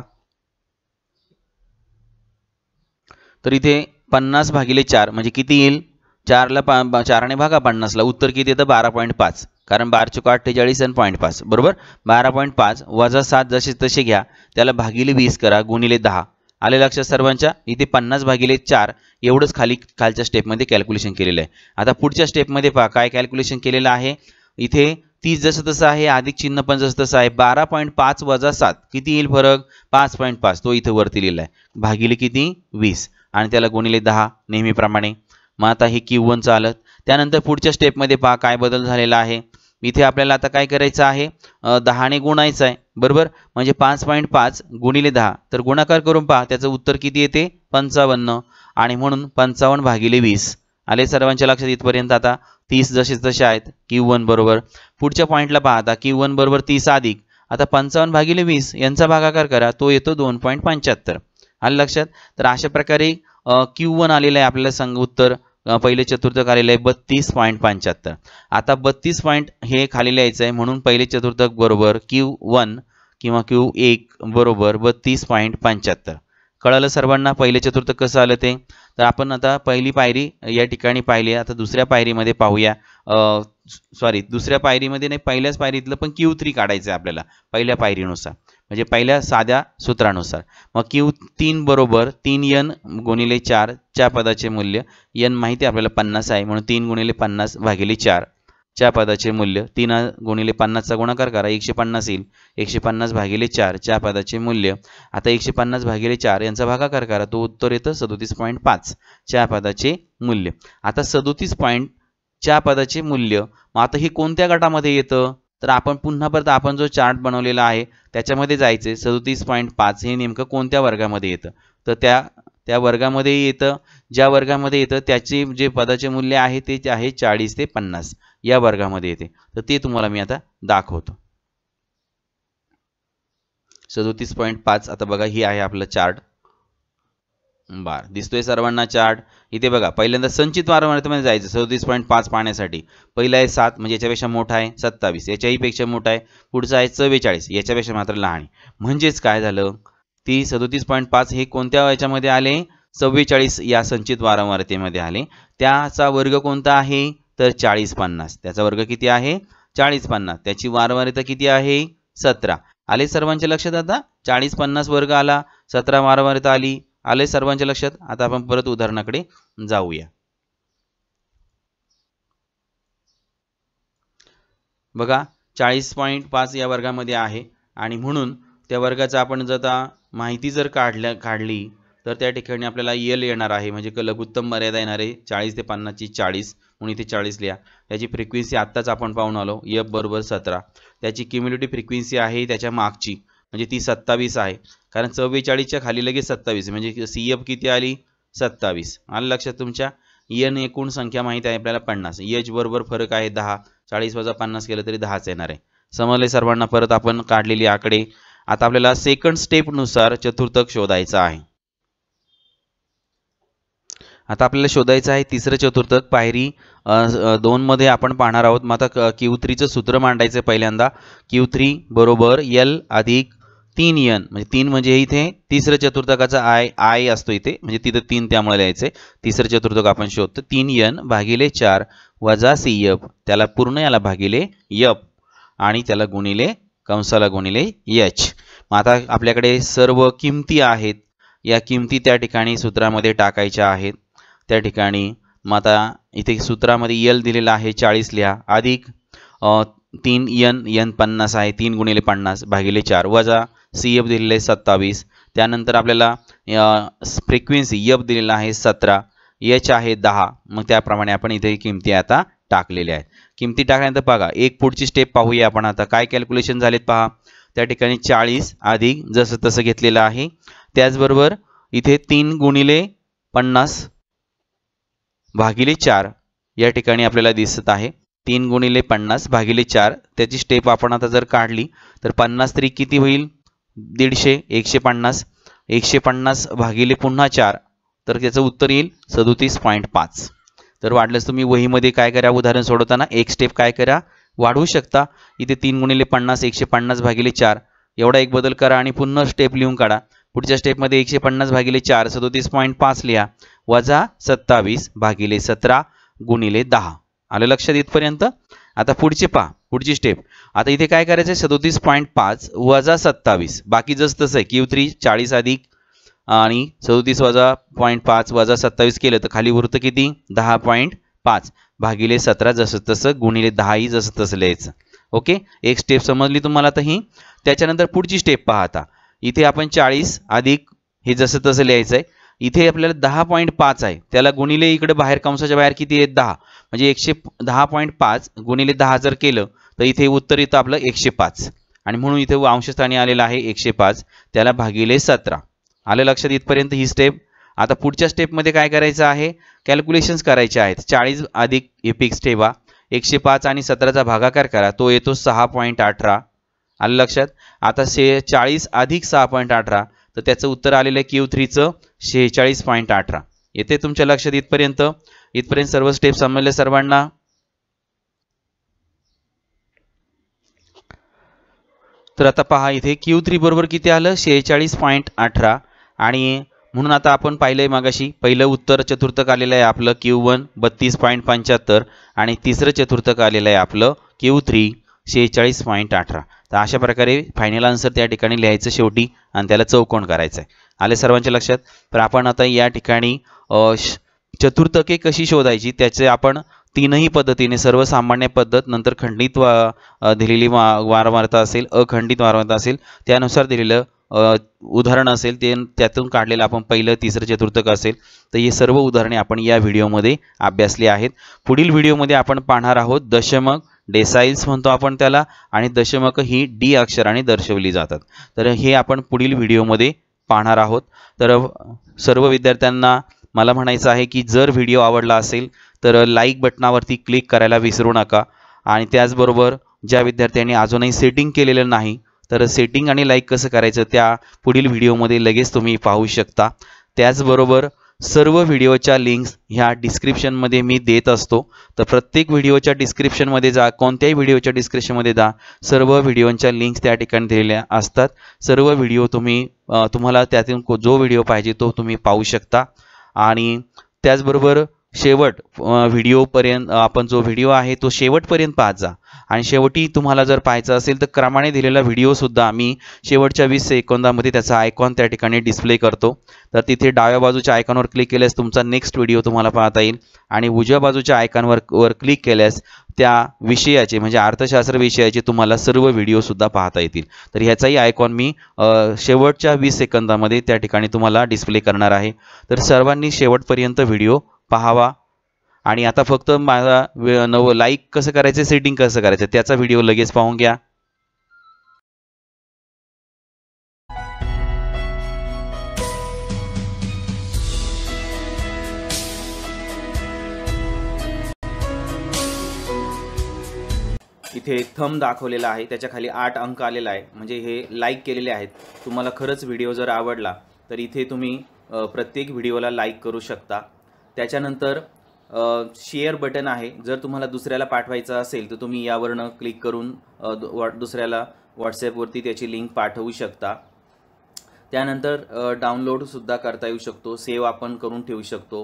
तर इथे 50 भागिले 4 म्हणजे किती येईल 4 ने भागा 50ला, उत्तर किती येतं 12.5. कारण 12×4 = 48 आणि 0.5 बरोबर 12.5 वजा 7 जसे तसे घ्या, त्याला भागिले 20 करा गुणिले 10. आले लक्षात सर्वांच्या? इथे 50 भागिले 4 एवढंच खालच्या स्टेपमध्ये कॅल्क्युलेशन केलेलं आहे. आता पुढच्या स्टेपमध्ये पहा काय कॅल्क्युलेशन केलेलं आहे. इथे 30 जसं तसं आहे, अधिक चिन्ह पण जसं तसं आहे. 12.5 वजा 7 किती येईल फरक 5.5, तो इथे वरती लिहिला आहे, भागिले किती 20 आणि त्याला गुणिले 10 नेहमीप्रमाणे. मग आता हे Q1 चालत. त्यानंतर पुढच्या स्टेपमध्ये पहा काय बदल झालेला आहे. इथे आपल्याला आता काय करायचं आहे 10 ने गुणायचं आहे बरोबर, म्हणजे 5.5 गुणिले 10 तर गुणाकार करून पहा त्याचं उत्तर किती येते 55 आणि म्हणून 55 भागिले 20. आले सर्वांच्या लक्षात इथपर्यंत? आता 30 जसे तसे आहेत Q1 बरोबर. पुढच्या पॉईंटला पहा आता Q1 बरोबर 30 अधिक आता 55 भागिले 20 यांचा भागाकार करा, तो येतो 2.75. आलं लक्षात? तर अशा प्रकारे Q1 आलेलं आहे आपल्याला संग उत्तर. पहिले चतुर्थक आलेलं आहे 32.75. आता 32 पॉईंट हे खाली लिहायचं आहे, म्हणून पहिले चतुर्थक बरोबर Q1 किंवा Q1 बरोबर 32.75. कळालं सर्वांना पहिले चतुर्थक कसं आलं ते? तर आपण आता पहिली पायरी या ठिकाणी पाहिली. आता दुसऱ्या पायरीमध्ये पाहूया. दुसऱ्या पायरीमध्ये नाही, पहिल्याच पायरीतलं पण Q3 काढायचं आहे आपल्याला पहिल्या पायरीनुसार, म्हणजे पहिल्या साध्या सूत्रानुसार. मग Q3 बरोबर 3n गुणिले 4 च्या पदाचे मूल्य. n माहिती आपल्याला 50 आहे, म्हणून 3 गुणिले 50 भागिले 4 च्या पदाचे मूल्य. 3 गुणिले 50चा गुणाकार करा, 150 येईल. 150 भागिले 4 च्या पदाचे मूल्य. आता 150 भागिले 4 यांचा भागाकार करा, तो उत्तर येतं 37.5 च्या पदाचे मूल्य. आता 37 च्या पदाचे मूल्य, मग आता हे कोणत्या गटामध्ये येतं? तर आपण पुन्हा परत आपण जो चार्ट बनवलेला आहे त्याच्यामध्ये जायचे. 37.5 हे नेमकं कोणत्या वर्गामध्ये येतं? तर त्या वर्गामध्ये येतं, ज्या वर्गामध्ये येतं त्याचे जे पदाचे मूल्य आहे ते आहे 40 ते 50 या वर्गामध्ये येते. तर ते तुम्हाला मी आता दाखवतो. 37.5. आता बघा, ही आहे आपलं चार्ट. बार दिसतोय सर्वांना चार्ट? इथे बघा, पहिल्यांदा संचित वारंवारतेमध्ये जायचं 37.5 पाहण्यासाठी. पहिला आहे 7, म्हणजे याच्यापेक्षा मोठा आहे. 27 याच्याही पेक्षा मोठा आहे. पुढचा आहे 44 याच्यापेक्षा मात्र लहान आहे. म्हणजेच काय झालं, ती 37.5 हे कोणत्या याच्यामध्ये आले? 44 या संचित वारंवारतेमध्ये आले. त्याचा वर्ग कोणता आहे? तर 40-50. त्याचा वर्ग किती आहे? 40-50. त्याची वारंवारता किती आहे? 17. आले सर्वांच्या लक्षात? आता 40-50 वर्ग आला, 17 वारंवारता आली. आले सर्वांच्या लक्षात? आता आपण परत उदाहरणाकडे जाऊया. बघा, 40.5 या वर्गामध्ये आहे आणि म्हणून त्या वर्गाचा आपण जर माहिती जर काढली तर त्या ठिकाणी आपल्याला यल येणार आहे, म्हणजे लघुत्तम मर्यादा येणार आहे 40 ते 50 ची 40, म्हणून इथे 40 लिहा. त्याची फ्रिक्वेन्सी आत्ताच आपण पाहून आलो, F बरोबर 17. त्याची क्युम्युलेटिव्ह फ्रिक्वेन्सी आहे त्याच्या मागची, म्हणजे ती 27 आहे, कारण 44च्या खाली लगेच 27, म्हणजे CF किती आली? 27. आलं लक्षात तुमच्या? n एकूण संख्या माहिती आहे आपल्याला 50. H बरोबर फरक आहे 10. 40 वजा 50 केलं तरी 10च येणार आहे. समजले सर्वांना? परत आपण काढलेली आकडे. आता आपल्याला सेकंड स्टेपनुसार चतुर्थक शोधायचा आहे. आता आपल्याला शोधायचं आहे तिसरं चतुर्थक. पायरी 2 मध्ये आपण पाहणार आहोत. मग आता Q3चं सूत्र मांडायचं पहिल्यांदा. Q3 बरोबर L अधिक 3n, म्हणजे 3 म्हणजे इथे तिसरं चतुर्थकाचा I असतो इथे, म्हणजे तिथं 3 त्यामुळे लिहायचंय. तिसरं चतुर्थक आपण शोधतो. 3n भागिले 4 वजा CF, त्याला पूर्ण याला भागिले F आणि त्याला गुणिले कंसाला गुणिले H. मग आता आपल्याकडे सर्व किमती आहेत, या किमती त्या ठिकाणी सूत्रामध्ये टाकायच्या आहेत. त्या ठिकाणी मग आता इथे सूत्रामध्ये L दिलेला आहे 40 लिहा, अधिक 3n 50 आहे, 3 गुणिले 50 भागिले 4 वजा CF दिलेले 27. त्यानंतर आपल्याला फ्रिक्वेन्सी F दिलेला आहे 17, H आहे 10. मग त्याप्रमाणे आपण इथे किमती आता टाकलेल्या आहेत. किमती टाकल्यानंतर बघा, एक पुढची स्टेप पाहूया आपण. आता काय कॅल्क्युलेशन झालेत पहा. त्या ठिकाणी 40 अधिक जसं तसं घेतलेलं आहे. त्याचबरोबर इथे 3 गुणिले 50 भागिले 4 या ठिकाणी आपल्याला दिसत आहे. 3 गुणिले 50 भागिले 4, त्याची स्टेप आपण आता जर काढली तर 50 तरी किती होईल? 150. 150 150 भागिले पुन्हा 4, तर त्याचं उत्तर येईल 37.5. तर वाटलंच तुम्ही वहीमध्ये काय करा, उदाहरण सोडवताना एक स्टेप काय करा, वाढवू शकता. इथे 3 गुणिले 50 150 भागिले 4 एवढा एक बदल करा आणि पुन्हा स्टेप लिहून काढा. पुढच्या स्टेपमध्ये 150 भागिले 4 37.5 लिहा, वजा 27 भागिले 17 गुणिले 10. आलं लक्षात इथपर्यंत? आता पुढचे पहा, पुढची स्टेप. आता इथे काय करायचं आहे, 37.5 वजा 27, बाकी जसं तसं आहे. Q3 40 अधिक आणि 37 वजा 0.5 वजा 27 केलं तर खाली उरतं किती? 10.5 भागिले 17 जसं तसं गुणिले 10 ही जसं तसं लिहायचं. ओके, एक स्टेप समजली तुम्हाला तर ही. त्याच्यानंतर पुढची स्टेप पहा. आता इथे आपण 40 अधिक हे जसं तसं लिहायचं आहे. इथे आपल्याला 10.5 आहे, त्याला गुणिले इकडे बाहेर कंसाच्या बाहेर किती आहे? 10, म्हणजे 110.5 गुणिले 10 जर केलं तर इथे उत्तर येतं आपलं 105, आणि म्हणून इथे अंशस्थानी आलेलं आहे 105, त्याला भागिले 17. आलं लक्षात इथपर्यंत ही स्टेप. आता पुढच्या स्टेपमध्ये काय करायचं आहे, कॅल्क्युलेशन्स करायचे आहेत. 40 अधिक हे फिक्स ठेवा, 105 आणि 17चा भागाकार करा, तो येतो 6.18. आलं लक्षात. आता 40 अधिक 6.18 तर त्याचं उत्तर आलेलं आहे Q3चं 46.18. येते तुमच्या लक्षात इथपर्यंत? इथपर्यंत सर्व स्टेप समजले सर्वांना? तर आता पहा इथे Q3 बरोबर किती आलं 46.18 आणि म्हणून आता आपण पाहिलंय मागाशी पहिलं उत्तर चतुर्थक आलेलं आहे आपलं Q1 32.75 आणि तिसरं चतुर्थक आलेलं आहे आपलं Q3 46.18. तर अशा प्रकारे फायनल आन्सर त्या ठिकाणी लिहायचं शेवटी आणि त्याला चौकोन करायचं आहे. आले सर्वांच्या लक्षात? तर आपण आता या ठिकाणी चतुर्थके कशी शोधायची त्याचे आपण तीनही पद्धतीने सर्वसामान्य पद्धत नंतर खंडित दिलेली वारंवारता असेल अखंडित वारंवारता असेल त्यानुसार दिलेलं उदाहरण असेल ते त्यातून काढलेलं आपण पहिलं तिसरं चतुर्थक असेल तर हे सर्व उदाहरणे आपण या व्हिडिओमध्ये अभ्यासली आहेत. पुढील व्हिडिओमध्ये आपण पाहणार आहोत दशमक डेसाइल्स म्हणतो आपण त्याला आणि दशमक ही डी अक्षराने दर्शवली जातात. तर हे आपण पुढील व्हिडिओमध्ये पाहणार आहोत. तर सर्व विद्यार्थ्यांना मला म्हणायचं आहे की जर व्हिडिओ आवडला असेल तर लाईक बटनावरती क्लिक करायला विसरू नका आणि त्याचबरोबर ज्या विद्यार्थ्यांनी अजूनही सेटिंग केलेलं नाही तर सेटिंग आणि लाईक कसं करायचं त्या पुढील व्हिडिओमध्ये लगेच तुम्ही पाहू शकता. त्याचबरोबर सर्व व्हिडिओच्या लिंक्स ह्या डिस्क्रिप्शनमध्ये मी देत असतो. तर प्रत्येक व्हिडिओच्या डिस्क्रिप्शनमध्ये जा, कोणत्याही व्हिडिओच्या डिस्क्रिप्शनमध्ये जा, सर्व व्हिडिओच्या लिंक्स त्या ठिकाणी दिलेल्या असतात. सर्व व्हिडिओ तुम्हाला त्यातून जो व्हिडिओ पाहिजे तो तुम्ही पाहू शकता. आणि त्याचबरोबर शेवट व्हिडिओपर्यंत आपण जो व्हिडिओ आहे तो शेवटपर्यंत पाहत जा आणि शेवटी तुम्हाला जर पाहायचं असेल तर क्रमाने दिलेला व्हिडिओसुद्धा आम्ही शेवटच्या 20 सेकंदामध्ये त्याचा आयकॉन त्या ठिकाणी डिस्प्ले करतो. तर तिथे डाव्या बाजूच्या आयकॉनवर क्लिक केल्यास तुमचा नेक्स्ट व्हिडिओ तुम्हाला पाहता येईल आणि उजव्या बाजूच्या आयकॉनवर क्लिक केल्यास त्या विषयाचे म्हणजे अर्थशास्त्र विषयाचे तुम्हाला सर्व व्हिडिओसुद्धा पाहता येतील. तर ह्याचाही आयकॉन मी शेवटच्या 20 सेकंदामध्ये त्या ठिकाणी तुम्हाला डिस्प्ले करणार आहे. तर सर्वांनी शेवटपर्यंत व्हिडिओ पाहावा आणि आता फक्त माझा लाईक कसं करायचं सेटिंग कसं करायचं त्याचा व्हिडिओ लगेच पाहून घ्या. इथे एक थंब दाखवलेला आहे त्याच्या खाली 8 अंक आलेला आहे म्हणजे हे लाईक केलेले आहेत. तुम्हाला खरंच व्हिडिओ जर आवडला तर इथे तुम्ही प्रत्येक व्हिडिओला लाईक करू शकता. त्याच्यानंतर शेअर बटन आहे. जर तुम्हाला दुसऱ्याला पाठवायचं असेल तर तुम्ही यावरनं क्लिक करून दुसऱ्याला व्हॉट्सॲपवरती त्याची लिंक पाठवू शकता. त्यानंतर डाउनलोडसुद्धा करता येऊ शकतो, सेव्ह आपण करून ठेवू शकतो.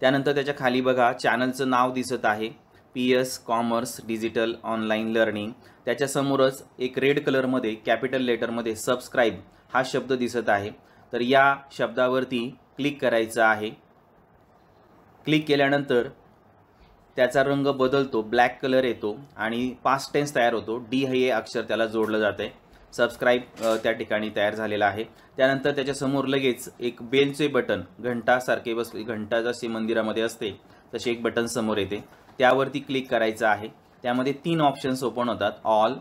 त्यानंतर त्याच्या खाली बघा चॅनलचं नाव दिसत आहे PS commerce digital online learning. त्याच्यासमोरच एक रेड कलरमध्ये कॅपिटल लेटरमध्ये सबस्क्राईब हा शब्द दिसत आहे. तर या शब्दावरती क्लिक करायचं आहे. क्लिक केल्यानंतर त्याचा रंग बदलतो, ब्लॅक कलर येतो आणि पास्ट टेन्स तयार होतो. डी हे अक्षर त्याला जोडलं जाते. सबस्क्राईब त्या ठिकाणी तयार झालेला आहे. त्यानंतर त्याच्यासमोर लगेच एक बेलचे बटन घंटासारखे घंटा जशी मंदिरामध्ये असते तसे एक बटन समोर येते. त्यावरती क्लिक करायचं आहे. त्यामध्ये 3 ऑप्शन्स ओपन होतात, ऑल,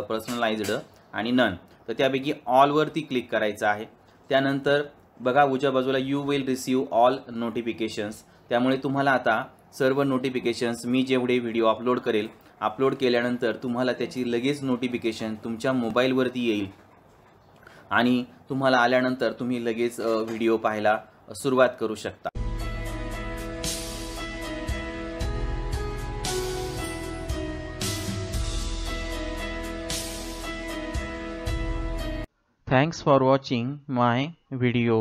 पर्सनलाइज्ड आणि नन. तर त्यापैकी ऑलवरती क्लिक करायचं आहे. त्यानंतर बघा उजव्या बाजूला you will receive all notifications. त्यामुळे तुम्हाला आता सर्व नोटिफिकेशन्स मी जेवढे व्हिडिओ अपलोड केल्यानंतर तुम्हाला त्याची लगेच नोटिफिकेशन तुमच्या मोबाईलवरती येईल आणि तुम्हाला आल्यानंतर तुम्ही लगेच व्हिडिओ पाहायला सुरुवात करू शकता. Thanks for watching my video.